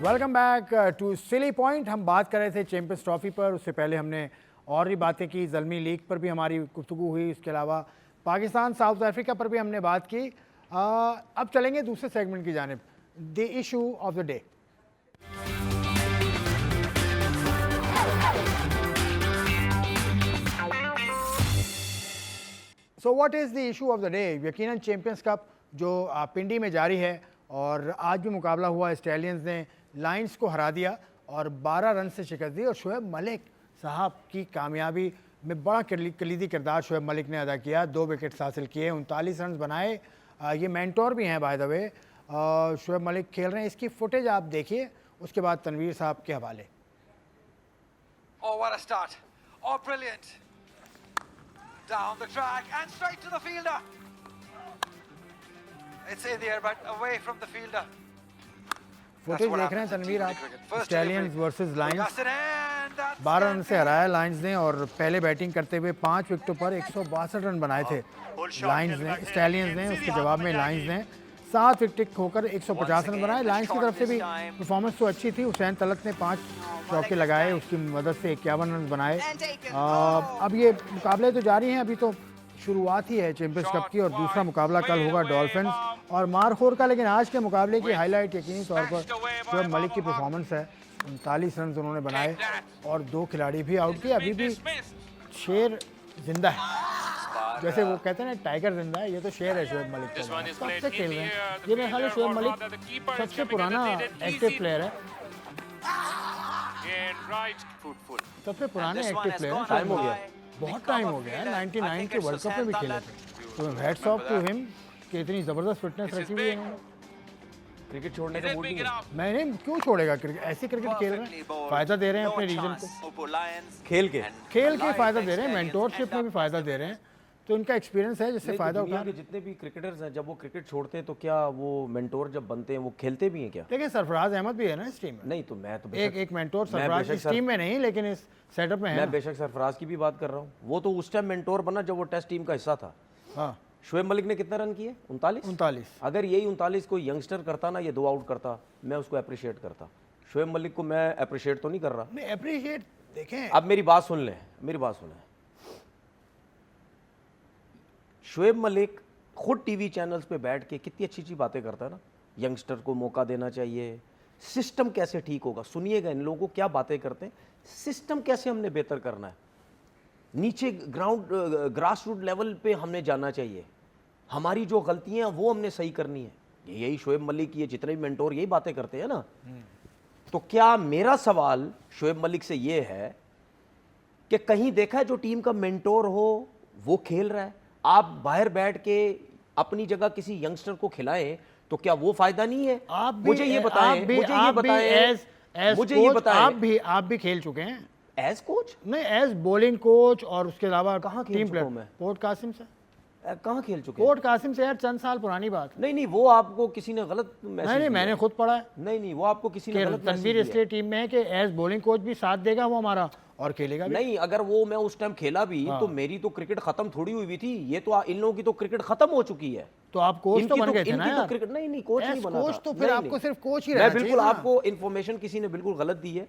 Welcome back to silly point. हम बात कर रहे थे चैंपियंस ट्रॉफी पर, उससे पहले हमने और भी बातें की, ज़ल्मी लीग पर भी हमारी गुफ्तगू हुई, इसके अलावा पाकिस्तान साउथ अफ्रीका पर भी हमने बात की। अब चलेंगे दूसरे सेगमेंट की जानिब, the issue of the day. So what is the issue of the day? यकीनन चैंपियंस कप जो पिंडी में जारी है और आज भी मुकाबला हुआ, स्टैलियंस ने लायंस को हरा दिया और 12 रन से शिकस्त दी। और शोएब मलिक साहब की कामयाबी में बड़ा कलीदी किरदार शोएब मलिक ने अदा किया। 2 विकेट्स हासिल किए, 39 रन बनाए। ये मेंटोर भी हैं by the way. Shoaib Malik खेल रहे हैं, इसकी फुटेज आप देखिए, उसके बाद तनवीर साहब के हवाले। Oh, what a start. Oh, brilliant. Down the track and straight to the fielder. It's in the air, but away from the fielder. Footage देख रहे हैं तनवीर आप, स्टैलियंस वर्सेस लायंस। 12 रन से हराया लायंस ने और पहले बैटिंग करते हुए 5 विकेटों पर 162 रन बनाए थे लायंस ने, स्टैलियंस ने। उसके जवाब में लायंस ने 7 विकेट खोकर 150 रन बनाए। लायंस की तरफ से भी परफॉर्मेंस तो अच्छी थी। हुसैन तलत ने 5 चौके लगाए, उसकी मदद से 51 रन बनाए। अब ये मुकाबले तो जारी हैं, अभी तो शुरुआत ही है चैंपियंस कप की और दूसरा मुकाबला कल होगा डॉल्फिन्स और मारखोर का। लेकिन आज के मुकाबले की हाईलाइट यकीनी तौर पर शोएब मलिक की परफॉर्मेंस है। 39 रन उन्होंने बनाए और 2 खिलाड़ी भी आउट किए। अभी भी शेर जिंदा है, जैसे वो कहते हैं ना टाइगर जिंदा है, ये तो शेर है शोएब मलिक का। कब से खेल रहे हैं ये? मेरे ख्याल में शोएब मलिक सबसे पुराना एक्टिव प्लेयर है, सबसे पुराने एक्टिव प्लेयर हैं। टाइम हो गया, बहुत टाइम हो गया है। 99 के वर्ल्ड कप में भी खेले थे। तो हैट्स ऑफ टू हिम कि इतनी ज़बरदस्त फिटनेस रखी हुई है इन्होंने। क्रिकेट छोड़ने का मूड नहीं है। मैंने क्यों छोड़ेगा क्रिकेट? ऐसी क्रिकेट खेल रहे हैं, फ़ायदा दे रहे हैं अपने रीजन को, खेल के फ़ायदा दे रहे हैं, मेंटोरशिप में भी फ़ायदा दे रहे हैं। तो इनका एक्सपीरियंस है जिससे नहीं, तो फ़ायदा दुनिया उठा। के जितने भी क्रिकेटर्स हैं जब वो क्रिकेट छोड़ते हैं तो क्या वो मेंटोर जब बनते हैं वो खेलते भी हैं क्या? देखिए सरफराज अहमद भी है ना इस टीम में, नहीं तो मैं तो एक मेंटोर मैं सरफराज बेशक इस टीम में नहीं लेकिन इस सेटअप में है मैं ना। बेशक सरफराज की भी बात कर रहा हूँ, वो तो उस टाइम मेंटोर बना जब वो टेस्ट टीम का हिस्सा था। हाँ शोएब मलिक ने कितने रन किए? 39। 39। अगर यही 39 कोई यंगस्टर करता ना, ये 2 आउट करता, मैं उसको अप्रिशिएट करता। शोएब मलिक को मैं अप्रिशिएट तो नहीं कर रहा। नहीं अप्रिशिएट देखें, अब मेरी बात सुन लें, मेरी बात सुने। शोएब मलिक खुद टीवी चैनल्स पे बैठ के कितनी अच्छी अच्छी बातें करता है ना, यंगस्टर को मौका देना चाहिए, सिस्टम कैसे ठीक होगा। सुनिएगा इन लोगों को क्या बातें करते हैं, सिस्टम कैसे हमने बेहतर करना है, नीचे ग्राउंड ग्रास रूट लेवल पे हमने जाना चाहिए, हमारी जो गलतियां वो हमने सही करनी है। यही शोएब मलिक, ये जितने भी मेंटोर यही बातें करते हैं ना। तो क्या मेरा सवाल शोएब मलिक से ये है कि कहीं देखा है जो टीम का मेंटोर हो वो खेल रहा है, आप बाहर बैठ के अपनी जगह किसी यंगस्टर को खिलाएं तो क्या वो फायदा नहीं है? आप भी मुझे ये बताएं, मुझे ये बताएं, मुझे ये बताएं। आप भी खेल चुके हैं एज कोच? नहीं, एज बॉलिंग कोच और उसके अलावा कहाँ खेल टीम चुका हूं प्लेयर मैं? पोर्ट कासिम से। कहाँ खेल चुके हैं? पोर्ट कासिम से यार चंद साल पुरानी बात है। नहीं नहीं, वो आपको किसी ने गलत मैसेज नहीं नहीं, मैंने खुद पढ़ा है नहीं नहीं, वो आपको किसी ने कि गलत मैसेज तनवीर दिया। इसलिए टीम में है कि एज बॉलिंग कोच भी साथ देगा वो हमारा और खेलेगा भी। नहीं, अगर वो मैं उस टाइम खेला भी तो मेरी तो क्रिकेट खत्म थोड़ी हुई थी। ये तो इन लोगों की तो क्रिकेट खत्म हो चुकी है। तो आप कोच तो इनकी बन गए थे इनकी ना तो यार। क्रिकेट नहीं नहीं, कोच नहीं बना कोच था। तो फिर नहीं, आपको नहीं। सिर्फ कोच ही मैं रहना बिल्कुल चाहिए ना। आपको इन्फॉर्मेशन किसी ने बिल्कुल गलत दी है।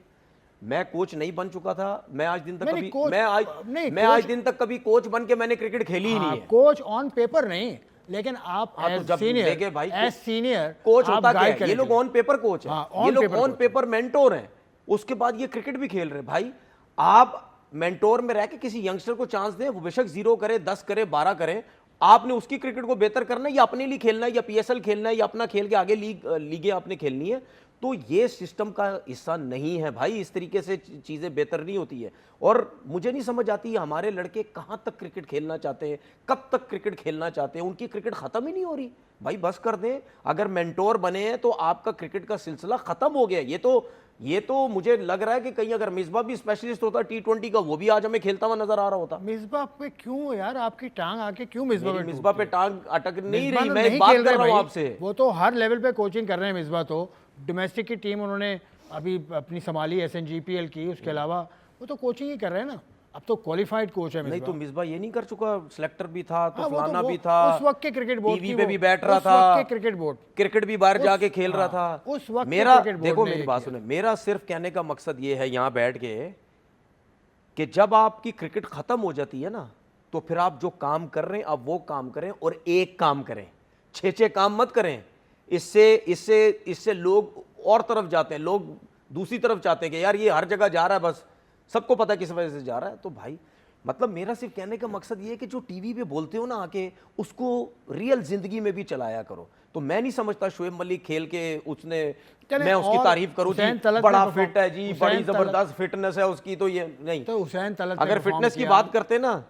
मैं कोच नहीं बन चुका था। मैं आज दिन तक नहीं, कभी कोच- नहीं, मैं आज दिन तक कभी कोच बन के मैंने क्रिकेट खेली ही नहीं है। कोच ऑन पेपर नहीं, लेकिन आप हाँ, तो एज जब सीनियर, देखे भाई एज सीनियर कोच आप होता क्या गाइड है? ये लोग ऑन पेपर कोच है, हाँ, ये on लोग paper on coach। Paper mentor हैं। उसके बाद ये क्रिकेट भी खेल रहे हैं। भाई आप मेंटोर में रह के किसी यंगस्टर को चांस दें, वो बेशक 0 करे, 10 करे, 12 करे, आपने उसकी क्रिकेट को बेहतर करना है या अपने लिए खेलना है या पीएसएल खेलना है या अपना खेल के आगे लीगें आपने खेलनी है। तो ये सिस्टम का हिस्सा नहीं है भाई। इस तरीके से चीज़ें बेहतर नहीं होती है। और मुझे नहीं समझ आती है हमारे लड़के कहाँ तक क्रिकेट खेलना चाहते हैं, कब तक क्रिकेट खेलना चाहते हैं। उनकी क्रिकेट ख़त्म ही नहीं हो रही। भाई बस कर दें। अगर मेंटोर बने हैं तो आपका क्रिकेट का सिलसिला ख़त्म हो गया। ये तो मुझे लग रहा है कि कहीं अगर मिसबा भी स्पेशलिस्ट होता T20 का, वो भी आज हमें खेलता हुआ नजर आ रहा होता। मिसबा पे क्यों यार आपकी टांग आके क्यों मिसबा पे मिसबा पे टांग अटक नहीं मिसबा रही। तो मैं नहीं एक बात खेल कर रहे रहा हूँ भाई। आपसे। वो तो हर लेवल पे कोचिंग कर रहे हैं मिसबा। तो डोमेस्टिक की टीम उन्होंने अभी अपनी संभाली SNGPL की, उसके अलावा वो तो कोचिंग ही कर रहे हैं ना। अब तो क्वालिफाइड कोच है नहीं मिसबा। तो मिसबा ये नहीं कर चुका, सिलेक्टर भी था तो हाँ, वो तो फलाना वो भी था, उस वक्त के क्रिकेट बोर्ड टीवी की पे वो- भी बैठ रहा उस वक्त था, के क्रिकेट बोर्ड क्रिकेट भी बाहर जाके खेल रहा था। उस वक्त के मेरा क्रिकेट बोर्ड देखो ने मेरी ये बात किया। सुने, मेरा सिर्फ कहने का मकसद ये है यहाँ बैठ के कि जब आपकी क्रिकेट खत्म हो जाती है ना, तो फिर आप जो काम कर रहे हैं अब वो काम करें और एक काम करें, 6 काम मत करें। इससे लोग और तरफ जाते हैं, लोग दूसरी तरफ चाहते हैं कि यार ये हर जगह जा रहा है, बस सबको पता है किस वजह से जा रहा है। तो भाई मतलब मेरा सिर्फ कहने का मकसद ये है कि जो टीवी पे बोलते हो ना आके, उसको रियल जिंदगी में भी चलाया करो। तो मैं नहीं समझता शोएब मलिक खेल के उसने, चलें, मैं उसकी और तारीफ करूं जी, हुसैन तलत बड़ा ने फिट है जी, हुसैन बड़ी तलत- जबरदस्त फिटनेस है उसकी, तो ये नहीं। तो हुसैन तलत ने अगर perform फिटनेस की किया। बात करते ना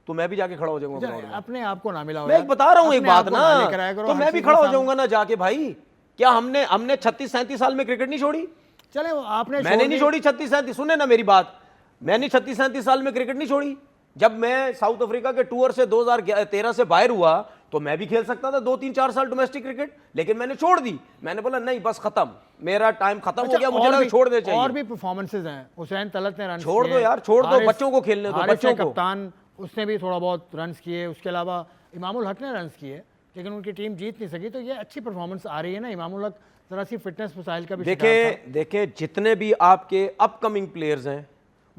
तो मैं भी जाके खड़ा हो जाऊंगा चलें, ग्राउंड में। अपने आप को ना मिलाओ मैं यार। एक बता रहा हूँ एक अपने बात आप को ना ना, लेकर आया करो, तो हर मैं भी चीज़ खड़ा में हो सामने- जाऊंगा ना जाके। भाई क्या हमने 36-37 साल में क्रिकेट नहीं छोड़ी? चले वो आपने मैंने नहीं छोड़ी 36-37, सुने ना मेरी बात, मैंने 36-37 साल में क्रिकेट नहीं छोड़ी। जब मैं साउथ अफ्रीका के टूर से 2013 से बाहर हुआ तो मैं भी खेल सकता था 2-3-4 साल डोमेस्टिक क्रिकेट, लेकिन मैंने छोड़ दी। मैंने बोला नहीं बस खत्म, मेरा टाइम खत्म हो गया, मुझे और लगा भी- छोड़ दे चाहिए। और भी परफॉर्मेंसेज हैं। हुसैन तलत ने रन छोड़ दो यार, छोड़ दो, बच्चों को खेलने दो, बच्चों को। कप्तान उसने भी थोड़ा बहुत रन्स किए। उसके अलावा इमामुल हक ने रन्स किए, लेकिन उनकी टीम जीत नहीं सकी। तो ये अच्छी परफॉर्मेंस आ रही है ना। इमामुल हक जरा सी फिटनेस मसाइल का भी शिकार था। देखे जितने भी आपके अपकमिंग प्लेयर्स हैं,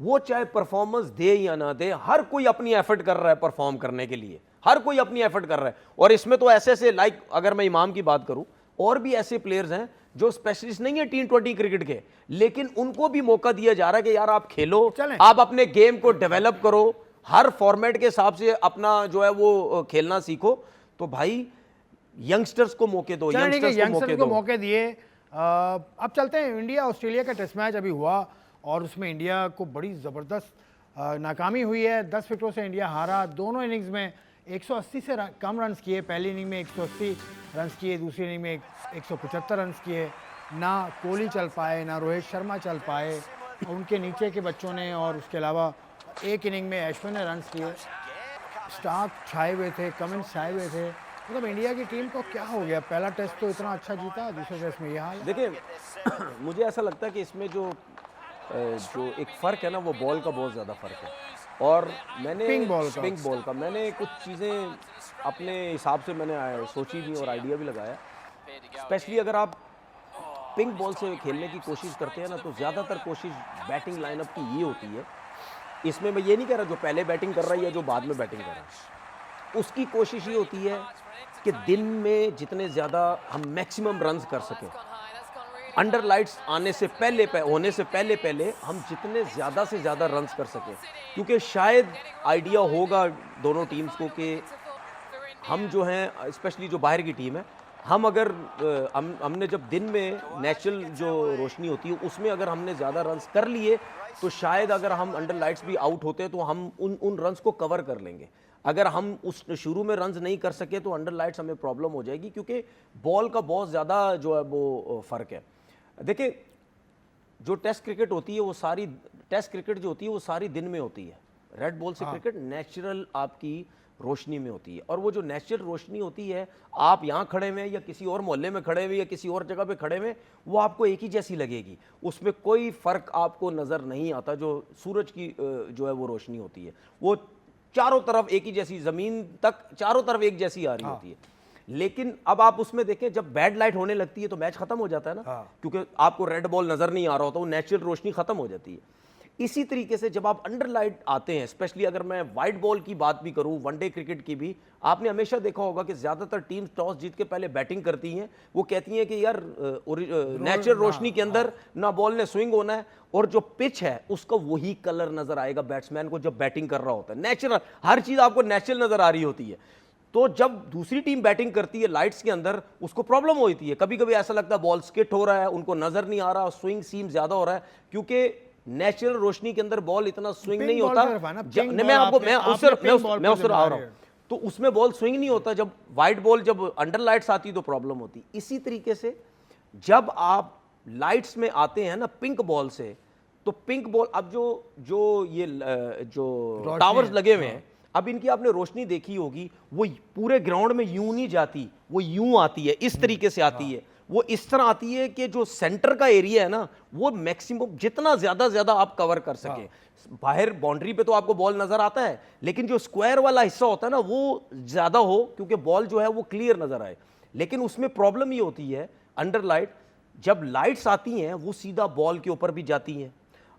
वो चाहे परफॉर्मेंस दे या ना दे, हर कोई अपनी एफर्ट कर रहा है परफॉर्म करने के लिए, हर कोई अपनी एफर्ट कर रहा है। और इसमें तो ऐसे लाइक अगर मैं इमाम की बात करूं, और भी ऐसे प्लेयर्स हैं जो स्पेशलिस्ट नहीं है T20 क्रिकेट के, लेकिन उनको भी मौका दिया जा रहा है कि यार आप खेलो, चलें। आप अपने गेम को डेवलप करो, हर फॉर्मेट के हिसाब से अपना जो है वो खेलना सीखो। तो भाई यंगस्टर्स को मौके दो, यंगस्टर्स को मौके दिए। अब चलते हैं, इंडिया ऑस्ट्रेलिया का टेस्ट मैच अभी हुआ और उसमें इंडिया को बड़ी ज़बरदस्त नाकामी हुई है। 10 विकेटों से इंडिया हारा। दोनों इनिंग्स में 180 से कम रन्स किए। पहली इनिंग में 180 रन्स किए, दूसरी इनिंग में 175 रन्स किए। ना कोहली चल पाए, ना रोहित शर्मा चल पाए, उनके नीचे के बच्चों ने, और उसके अलावा एक इनिंग में अश्विन ने रन्स किए। स्टार्क छाए हुए थे, कमिंस छाए हुए थे। मतलब इंडिया की टीम को क्या हो गया? पहला टेस्ट तो इतना अच्छा जीता, दूसरे टेस्ट में ये हाल है। देखिए मुझे ऐसा लगता है कि इसमें जो एक फ़र्क है ना, वो बॉल का बहुत ज़्यादा फ़र्क है। और मैंने पिंक बॉल का मैंने कुछ चीज़ें अपने हिसाब से मैंने सोची भी और आइडिया भी लगाया। स्पेशली अगर आप पिंक बॉल से खेलने की कोशिश करते हैं ना, तो ज़्यादातर कोशिश बैटिंग लाइनअप की ये होती है। इसमें मैं ये नहीं कह रहा जो पहले बैटिंग कर रहा है या जो बाद में बैटिंग कर रहा है, उसकी कोशिश ये होती है कि दिन में जितने ज़्यादा हम मैक्सिमम रन्स कर सकें, अंडर लाइट्स होने से पहले हम जितने ज़्यादा से ज़्यादा रन्स कर सकें। क्योंकि शायद आइडिया होगा दोनों टीम्स को कि हम जो हैं, स्पेशली जो बाहर की टीम है, हम अगर हमने जब दिन में नेचुरल जो रोशनी होती है उसमें अगर हमने ज़्यादा रन्स कर लिए, तो शायद अगर हम अंडर लाइट्स भी आउट होते हैं तो हम उन रन्स को कवर कर लेंगे। अगर हम उस शुरू में रन्स नहीं कर सके तो अंडर लाइट्स हमें प्रॉब्लम हो जाएगी, क्योंकि बॉल का बहुत ज़्यादा जो है वो फ़र्क है। देखिए, जो टेस्ट क्रिकेट होती है वो सारी वो सारी दिन में होती है। रेड बॉल से क्रिकेट नेचुरल आपकी रोशनी में होती है, और वो जो नेचुरल रोशनी होती है, आप यहाँ खड़े हुए या किसी और मोहल्ले में खड़े हुए या किसी और जगह पे खड़े हुए, वो आपको एक ही जैसी लगेगी। उसमें कोई फ़र्क आपको नज़र नहीं आता। जो सूरज की जो है वो रोशनी होती है, वो चारों तरफ एक ही जैसी, ज़मीन तक चारों तरफ एक जैसी आ रही होती है। लेकिन अब आप उसमें देखें, जब बैड लाइट होने लगती है तो मैच खत्म हो जाता है ना, क्योंकि आपको रेड बॉल नज़र नहीं आ रहा होता, वो नेचुरल रोशनी खत्म हो जाती है। इसी तरीके से जब आप अंडर लाइट आते हैं, स्पेशली अगर मैं वाइट बॉल की बात भी करूं, वनडे क्रिकेट की भी, आपने हमेशा देखा होगा कि ज़्यादातर टीम्स टॉस जीत के पहले बैटिंग करती हैं। वो कहती हैं कि यार नेचुरल रोशनी के अंदर ना बॉल ने स्विंग होना है, और जो पिच है उसका वही कलर नज़र आएगा बैट्समैन को जब बैटिंग कर रहा होता है। नेचुरल, हर चीज़ आपको नेचुरल नज़र आ रही होती है। तो जब दूसरी टीम बैटिंग करती है लाइट्स के अंदर, उसको प्रॉब्लम होती है। कभी कभी ऐसा लगता है बॉल स्किट हो रहा है, उनको नज़र नहीं आ रहा, स्विंग सीम ज़्यादा हो रहा है, क्योंकि नेचुरल रोशनी के अंदर बॉल इतना स्विंग नहीं होता। मैं उस तरफ आ रहा हूं, तो उसमें बॉल स्विंग नहीं होता। जब वाइट बॉल, जब अंडर लाइट्स आती तो प्रॉब्लम होती। इसी तरीके से जब आप लाइट्स में आते हैं ना पिंक बॉल से, तो पिंक बॉल, अब जो टावर्स लगे हुए हैं, अब इनकी आपने रोशनी देखी होगी, वो पूरे ग्राउंड में यूं नहीं जाती, वो यूं आती है, इस तरीके से आती है। वो इस तरह आती है कि जो सेंटर का एरिया है ना, वो मैक्सिमम जितना ज्यादा आप कवर कर सके। बाहर बाउंड्री पे तो आपको बॉल नजर आता है, लेकिन जो स्क्वायर वाला हिस्सा होता है ना, वो ज्यादा हो, क्योंकि बॉल जो है वो क्लियर नजर आए। लेकिन उसमें प्रॉब्लम ये होती है, अंडर लाइट, जब लाइट्स आती हैं वो सीधा बॉल के ऊपर भी जाती हैं।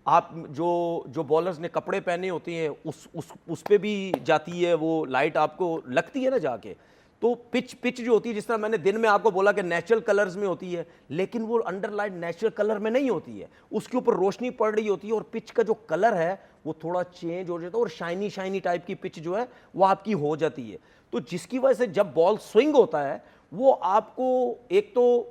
आप जो बॉलर्स ने कपड़े पहने होते हैं उस पे भी जाती है वो लाइट, आपको लगती है ना जाके। तो पिच जो होती है, जिस तरह मैंने दिन में आपको बोला कि नेचुरल कलर्स में होती है, लेकिन वो अंडर लाइट नेचुरल कलर में नहीं होती है। उसके ऊपर रोशनी पड़ रही होती है, और पिच का जो कलर है वो थोड़ा चेंज हो जाता है, और शाइनी टाइप की पिच जो है वो आपकी हो जाती है। तो जिसकी वजह से जब बॉल स्विंग होता है, वो आपको एक तो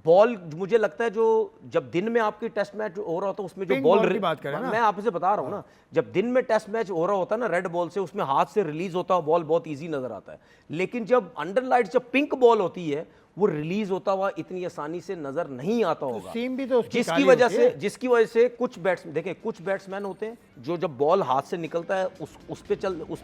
बॉल, मुझे लगता है जो जब दिन में आपकी टेस्ट मैच हो रहा होता है उसमें जो बॉल की बात करें ना, मैं आपसे बता रहा हूं ना, जब दिन में टेस्ट मैच हो रहा होता है ना रेड बॉल से, उसमें हाथ से रिलीज होता है बॉल, बहुत इजी नजर आता है। लेकिन जब अंडर लाइट, जब पिंक बॉल होती है, वो रिलीज होता हुआ इतनी आसानी से नजर नहीं आता होगा। सीम भी तो जिसकी वजह से कुछ बैट्समैन होते हैं जो जब बॉल हाथ से निकलता है उस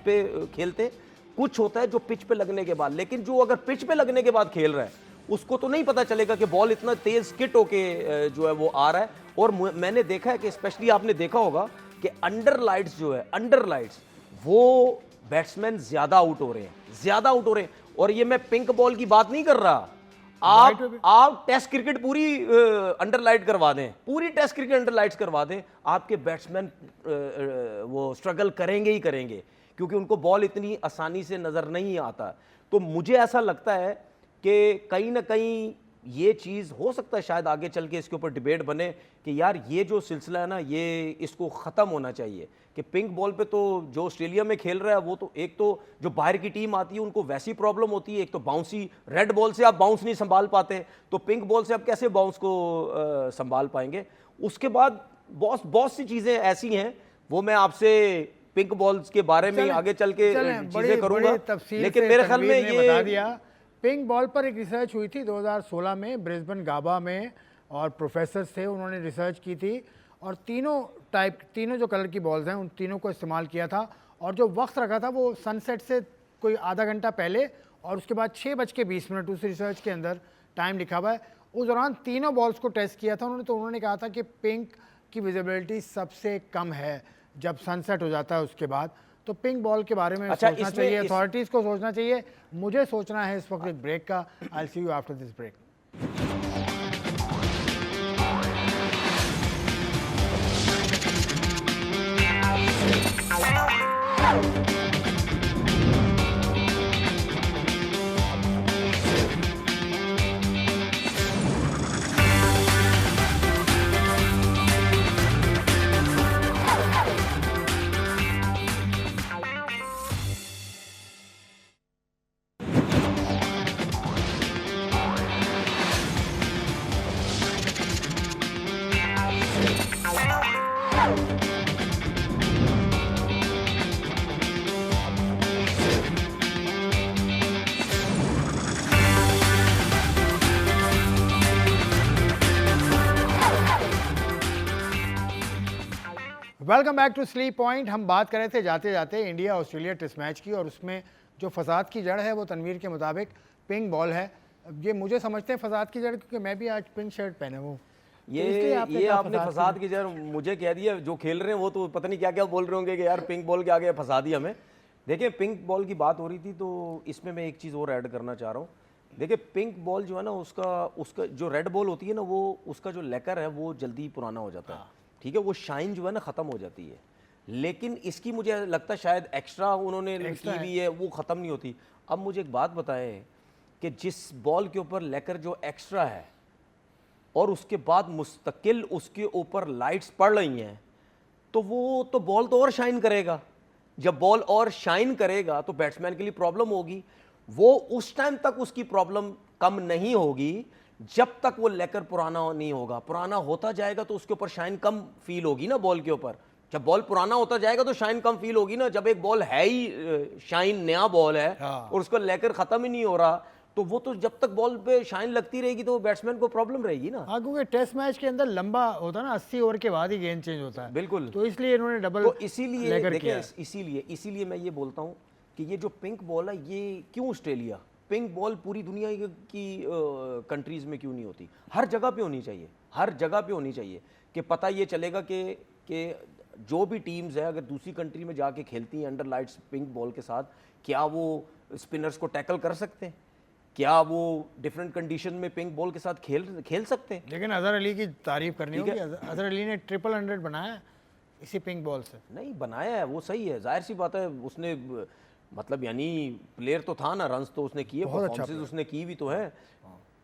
पे खेलते, कुछ होता है जो पिच पे लगने के बाद। लेकिन जो अगर पिच पे लगने के बाद खेल रहा है, उसको तो नहीं पता चलेगा कि बॉल इतना तेज स्किट होके जो है वो आ रहा है। और मैंने देखा है कि स्पेशली आपने देखा होगा कि अंडर लाइट्स जो है, अंडर लाइट्स, वो बैट्समैन ज्यादा आउट हो रहे हैं। और ये मैं पिंक बॉल की बात नहीं कर रहा, आप टेस्ट क्रिकेट पूरी अंडर लाइट करवा दें, पूरी टेस्ट क्रिकेट अंडर लाइट्स करवा दें, आपके बैट्समैन वो स्ट्रगल करेंगे ही करेंगे, क्योंकि उनको बॉल इतनी आसानी से नजर नहीं आता। तो मुझे ऐसा लगता है कि कहीं ना कहीं ये चीज़ हो सकता है, शायद आगे चल के इसके ऊपर डिबेट बने कि यार ये जो सिलसिला है ना, ये इसको ख़त्म होना चाहिए। कि पिंक बॉल पे तो जो ऑस्ट्रेलिया में खेल रहा है, वो तो एक तो जो बाहर की टीम आती है उनको वैसी प्रॉब्लम होती है, एक तो बाउंसी, रेड बॉल से आप बाउंस नहीं संभाल पाते, तो पिंक बॉल से आप कैसे बाउंस को संभाल पाएंगे। उसके बाद बहुत सी चीज़ें ऐसी हैं, वो मैं आपसे पिंक बॉल्स के बारे में आगे चल के चीज़ें करूँगा, लेकिन मेरे ख्याल में ये बता दिया। पिंक बॉल पर एक रिसर्च हुई थी 2016 में ब्रिस्बेन गाबा में, और प्रोफेसर्स थे, उन्होंने रिसर्च की थी, और तीनों टाइप, तीनों जो कलर की बॉल्स हैं उन तीनों को इस्तेमाल किया था, और जो वक्त रखा था वो सनसेट से कोई आधा घंटा पहले और उसके बाद 6:20 उस रिसर्च के अंदर टाइम लिखा हुआ है। उस दौरान तीनों बॉल्स को टेस्ट किया था उन्होंने, तो उन्होंने कहा था कि पिंक की विजिबिलिटी सबसे कम है जब सनसेट हो जाता है उसके बाद। तो पिंक बॉल के बारे में सोचना चाहिए, अथॉरिटीज़ को सोचना चाहिए, मुझे सोचना है इस वक्त एक ब्रेक का। I see you after this break. Welcome back to sleep point. हम बात कर रहे थे जाते जाते इंडिया ऑस्ट्रेलिया टेस्ट मैच की, और उसमें जो फसाद की जड़ है वो तनवीर के मुताबिक पिंक बॉल है। ये मुझे समझते हैं फसाद की जड़, क्योंकि मैं भी आज पिंक शर्ट पहने हूँ। ये आपने फसाद की जड़ मुझे कह दिया, जो खेल रहे हैं वो तो पता नहीं क्या क्या बोल रहे होंगे कि यार पिंक बॉल के आगे फंसा दिया हमें। देखिए पिंक बॉल की बात हो रही थी, तो इसमें मैं एक चीज़ और ऐड करना चाह रहा हूँ। देखिए पिंक बॉल जो है ना, उसका जो रेड बॉल होती है ना, वो उसका जो लेकर है वो जल्दी पुराना हो जाता है, ठीक है, वो शाइन जो है ना ख़त्म हो जाती है। लेकिन इसकी मुझे लगता है शायद एक्स्ट्रा उन्होंने की भी है, वो ख़त्म नहीं होती। अब मुझे एक बात बताएं कि जिस बॉल के ऊपर लेकर जो एक्स्ट्रा है और उसके बाद मुस्तकिल उसके ऊपर लाइट्स पड़ रही हैं, तो वो तो बॉल तो और शाइन करेगा। जब बॉल और शाइन करेगा तो बैट्समैन के लिए प्रॉब्लम होगी। वो उस टाइम तक उसकी प्रॉब्लम कम नहीं होगी जब तक वो लेकर पुराना नहीं होगा। पुराना होता जाएगा तो उसके ऊपर शाइन कम फील होगी ना बॉल के ऊपर। जब बॉल पुराना होता जाएगा तो शाइन कम फील होगी ना। जब एक बॉल है ही शाइन, नया बॉल है और उसको लेकर ख़त्म ही नहीं हो रहा, तो वो तो जब तक बॉल पे शाइन लगती रहेगी तो बैट्समैन को प्रॉब्लम रहेगी ना। हाँ, क्योंकि टेस्ट मैच के अंदर लंबा होता है ना, 80 ओवर के बाद ही गेंद चेंज होता है। बिल्कुल, तो इसलिए इन्होंने डबल, तो इसीलिए देखिए इसीलिए मैं ये बोलता हूँ कि ये जो पिंक बॉल है, ये क्यों ऑस्ट्रेलिया, पिंक बॉल पूरी दुनिया की कंट्रीज़ में क्यों नहीं होती? हर जगह पे होनी चाहिए, हर जगह पे होनी चाहिए, कि पता ये चलेगा कि जो भी टीम्स है अगर दूसरी कंट्री में जाके खेलती हैं अंडर लाइट्स पिंक बॉल के साथ, क्या वो स्पिनर्स को टैकल कर सकते हैं? क्या वो डिफरेंट कंडीशन में पिंक बॉल के साथ खेल सकते हैं? लेकिन अजहर अली की तारीफ करनी होगी। अजहर अली ने 100 बनाया इसी पिंक बॉल से। नहीं बनाया है, वो सही है, जाहिर सी बात है, उसने मतलब यानी प्लेयर तो था ना, रन्स तो उसने किए, परफॉर्मेंसेस उसने की भी तो है।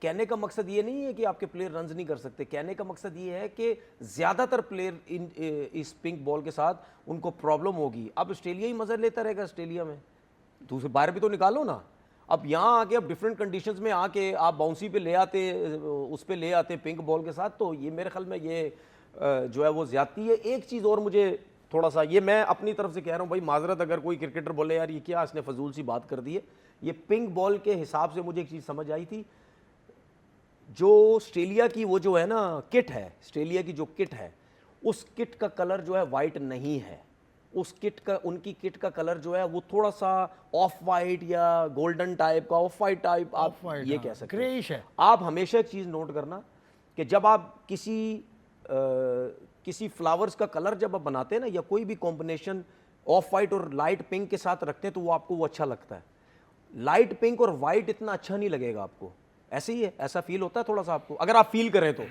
कहने का मकसद ये नहीं है कि आपके प्लेयर रन्स नहीं कर सकते, कहने का मकसद ये है कि ज़्यादातर प्लेयर इस पिंक बॉल के साथ उनको प्रॉब्लम होगी। अब ऑस्ट्रेलिया ही मज़ा लेता रहेगा ऑस्ट्रेलिया में, दूसरे बाहर भी तो निकालो ना। अब यहाँ आके अब डिफरेंट कंडीशंस में आके आप बाउंसी पे ले आते, उस पे ले आते पिंक बॉल के साथ, तो ये मेरे ख्याल में ये जो है वो ज़्यादती है। एक चीज़ और मुझे थोड़ा सा, ये मैं अपनी तरफ से कह रहा हूँ भाई, माजरत अगर कोई क्रिकेटर बोले यार ये क्या इसने फजूल सी बात कर दी है, ये पिंक बॉल के हिसाब से मुझे एक चीज़ समझ आई थी। जो ऑस्ट्रेलिया की वो जो है ना किट है, ऑस्ट्रेलिया की जो किट है, उस किट का कलर जो है वाइट नहीं है। उस किट का, उनकी किट का कलर जो है वो थोड़ा सा ऑफ वाइट या गोल्डन टाइप का, ऑफ वाइट टाइप आप ये कह सकते हैं, ग्रेइश है। आप हमेशा एक चीज़ नोट करना कि जब आप किसी फ्लावर्स का कलर जब आप बनाते हैं ना, या कोई भी कॉम्बिनेशन ऑफ वाइट और लाइट पिंक के साथ रखते हैं, तो वो आपको वो अच्छा लगता है। लाइट पिंक और वाइट इतना अच्छा नहीं लगेगा आपको। ऐसे ही है, ऐसा फील होता है थोड़ा सा आपको, अगर आप फील करें तो,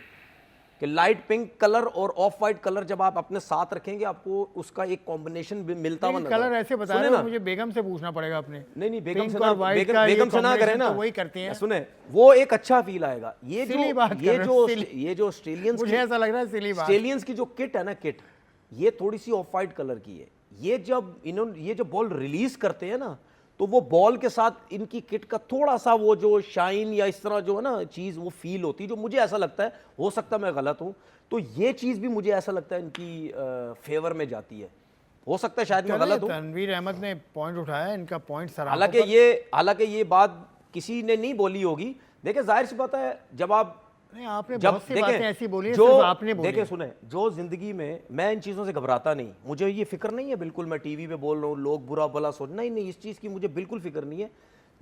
कि लाइट पिंक कलर और ऑफ वाइट कलर जब आप अपने साथ रखेंगे, आपको उसका एक कॉम्बिनेशन मिलता हुआ। कलर ऐसे बता रहे हो, मुझे बेगम से पूछना पड़ेगा अपने। नहीं बेगम से ना करें ना, वही करती हैं। सुने, वो एक अच्छा फील आएगा। ये जो ऑस्ट्रेलियंस, मुझे ऐसा लग रहा है सिली बात, ऑस्ट्रेलियंस की जो किट है ना, किट ये थोड़ी सी ऑफ वाइट कलर की है। ये जब बॉल रिलीज करते हैं ना, तो वो बॉल के साथ इनकी किट का थोड़ा सा वो जो शाइन या इस तरह जो है ना चीज़ वो फील होती है, जो मुझे ऐसा लगता है, हो सकता है मैं गलत हूँ, तो ये चीज़ भी मुझे ऐसा लगता है इनकी फेवर में जाती है। हो सकता है शायद मैं गलत हूँ। तनवीर अहमद ने पॉइंट उठाया, इनका पॉइंट सराहा। हालांकि ये बात किसी ने नहीं बोली होगी। देखिए जाहिर सी बात है, जब आप नहीं, आपने जब बहुत सी बातें ऐसी बोली हैं, जो सिर्फ आपने बोली देखिए हैं। सुने, जो जिंदगी में मैं इन चीज़ों से घबराता नहीं, मुझे ये फिक्र नहीं है बिल्कुल, मैं टीवी पे बोल रहा हूँ लोग बुरा भला सोच, नहीं नहीं, इस चीज़ की मुझे बिल्कुल फिक्र नहीं है।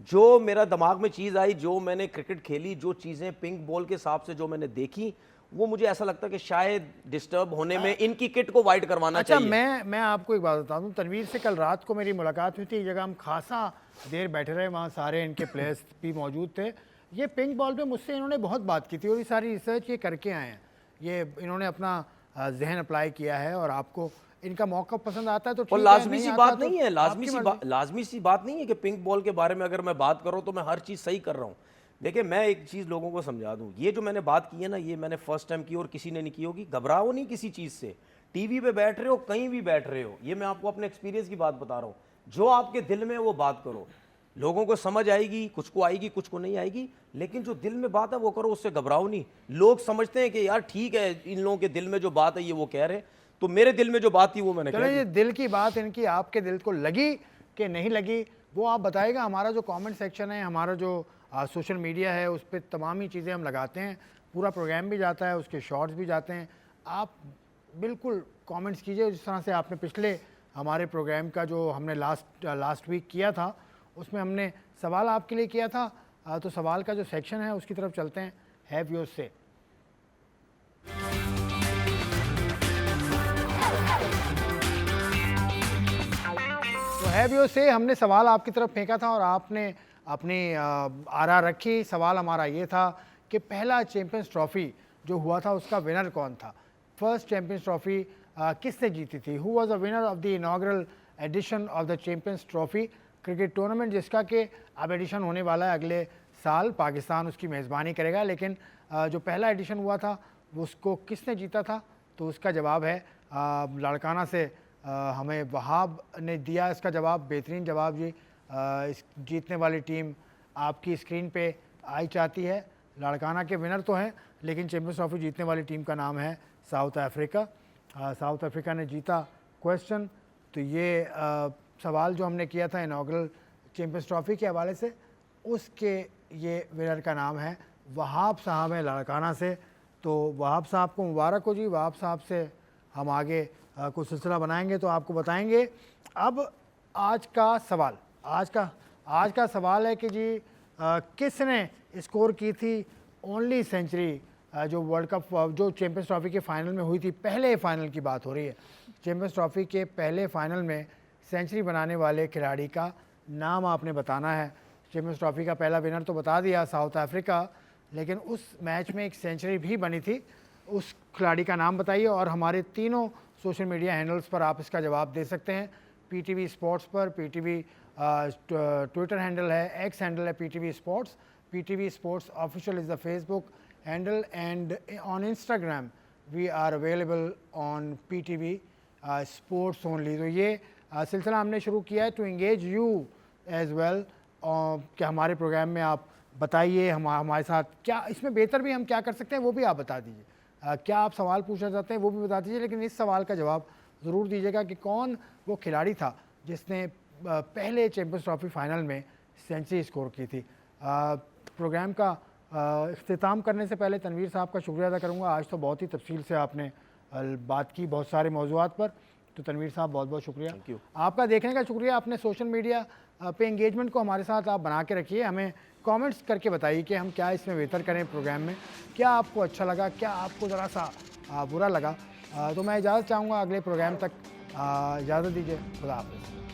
जो मेरा दिमाग में चीज़ आई, जो मैंने क्रिकेट खेली, जो चीज़ें पिंक बॉल के हिसाब से जो मैंने देखी, वो मुझे ऐसा लगता है कि शायद डिस्टर्ब होने में इनकी किट को वाइड करवाना अच्छा, चाहिए। मैं आपको एक बात बता दूं, तनवीर से कल रात को मेरी मुलाकात हुई थी। एक जगह हम खासा देर बैठे रहे, वहाँ सारे इनके प्लेयर्स भी मौजूद थे। ये पिंक बॉल पे मुझसे इन्होंने बहुत बात की थी और ये सारी रिसर्च ये करके आए हैं। ये इन्होंने अपना जहन अप्लाई किया है और आपको इनका मौका पसंद आता है तो और ठीक है, लाजमी नहीं सी आता बात तो नहीं है, आपकी मर्जी। लाजमी सी बात नहीं है कि पिंक बॉल के बारे में अगर मैं बात कर रहा हूं तो मैं हर चीज़ सही कर रहा हूं। देखिए, मैं एक चीज़ लोगों को समझा दूं, ये जो मैंने बात की है ना, ये मैंने फर्स्ट टाइम की और किसी ने नहीं की होगी। घबराओ नहीं किसी चीज़ से, टीवी पे बैठ रहे हो, कहीं भी बैठ रहे हो, ये मैं आपको अपने एक्सपीरियंस की बात बता रहा हूँ। जो आपके दिल में है वो बात करो, लोगों को समझ आएगी, कुछ को आएगी, कुछ को नहीं आएगी, लेकिन जो दिल में बात है वो करो, उससे घबराओ नहीं। लोग समझते हैं कि यार ठीक है, इन लोगों के दिल में जो बात है ये वो कह रहे हैं, तो मेरे दिल में जो बात थी वो मैंने चलो, कह दी। ये दिल की बात इनकी आपके दिल को लगी कि नहीं लगी, वो आप बताइएगा। हमारा जो कमेंट सेक्शन है, हमारा जो सोशल मीडिया है, उस पर तमाम ही चीज़ें हम लगाते हैं। पूरा प्रोग्राम भी जाता है, उसके शॉर्ट्स भी जाते हैं। आप बिल्कुल कमेंट्स कीजिए, जिस तरह से आपने पिछले हमारे प्रोग्राम का जो हमने लास्ट वीक किया था, उसमें हमने सवाल आपके लिए किया था। तो सवाल का जो सेक्शन है उसकी तरफ चलते हैं। हैव योर से। तो हैव योर से हमने सवाल आपकी तरफ फेंका था और आपने अपनी आरा रखी। सवाल हमारा ये था कि पहला चैंपियंस ट्रॉफी जो हुआ था उसका विनर कौन था। फर्स्ट चैंपियंस ट्रॉफी किसने जीती थी? Who was the winner of the inaugural edition of the champions trophy cricket tournament, जिसका कि अब एडिशन होने वाला है अगले साल। पाकिस्तान उसकी मेज़बानी करेगा, लेकिन जो पहला एडिशन हुआ था उसको किसने जीता था? तो उसका जवाब है लाड़काना से हमें वहाब ने दिया इसका जवाब। बेहतरीन जवाब जी। इस जीतने वाली टीम आपकी स्क्रीन पे आई चाहती है। लाड़काना के विनर तो हैं, लेकिन चैंपियंस ट्रॉफी जीतने वाली टीम का नाम है साउथ अफ्रीका। साउथ अफ्रीका ने जीता क्वेश्चन। तो ये सवाल जो हमने किया था इनॉग्रल चैंपियंस ट्रॉफी के हवाले से, उसके ये विनर का नाम है वहाब साहब है लाड़काना से। तो वहाब साहब को मुबारक हो जी। वहाब साहब से हम आगे कुछ सिलसिला बनाएंगे तो आपको बताएंगे। अब आज का सवाल है कि जी किसने स्कोर की थी ओनली सेंचुरी जो वर्ल्ड कप जो चैंपियंस ट्रॉफी के फाइनल में हुई थी। पहले फाइनल की बात हो रही है। चैंपियंस ट्रॉफी के पहले फाइनल में सेंचुरी बनाने वाले खिलाड़ी का नाम आपने बताना है। चैंपियंस ट्रॉफी का पहला विनर तो बता दिया साउथ अफ्रीका, लेकिन उस मैच में एक सेंचुरी भी बनी थी। उस खिलाड़ी का नाम बताइए और हमारे तीनों सोशल मीडिया हैंडल्स पर आप इसका जवाब दे सकते हैं। पीटीवी स्पोर्ट्स पर, पीटीवी ट्विटर हैंडल है, एक्स हैंडल है PTV sports, PTV sports official is the Facebook handle, and on Instagram we are available on PTV sports only. तो ये सिलसिला हमने शुरू किया है to engage you as well, कि हमारे प्रोग्राम में आप बताइए हमारे साथ क्या इसमें बेहतर भी हम क्या कर सकते हैं, वो भी आप बता दीजिए। क्या आप सवाल पूछना चाहते हैं वो भी बता दीजिए, लेकिन इस सवाल का जवाब ज़रूर दीजिएगा कि कौन वो खिलाड़ी था जिसने पहले चैंपियंस ट्रॉफी फाइनल में सेंचुरी स्कोर की थी। प्रोग्राम का इख्तिताम करने से पहले तनवीर साहब का शुक्रिया अदा करूँगा। आज तो बहुत ही तफसील से आपने बात की बहुत सारे मौज़ूआत पर, तो तनवीर साहब बहुत बहुत शुक्रिया। आपका देखने का शुक्रिया। अपने सोशल मीडिया पे एंगेजमेंट को हमारे साथ आप बना के रखिए। हमें कमेंट्स करके बताइए कि हम क्या इसमें बेहतर करें प्रोग्राम में, क्या आपको अच्छा लगा, क्या आपको ज़रा सा बुरा लगा। तो मैं इजाज़त चाहूँगा, अगले प्रोग्राम तक इजाज़त दीजिए। खुदा हाफ़िज़।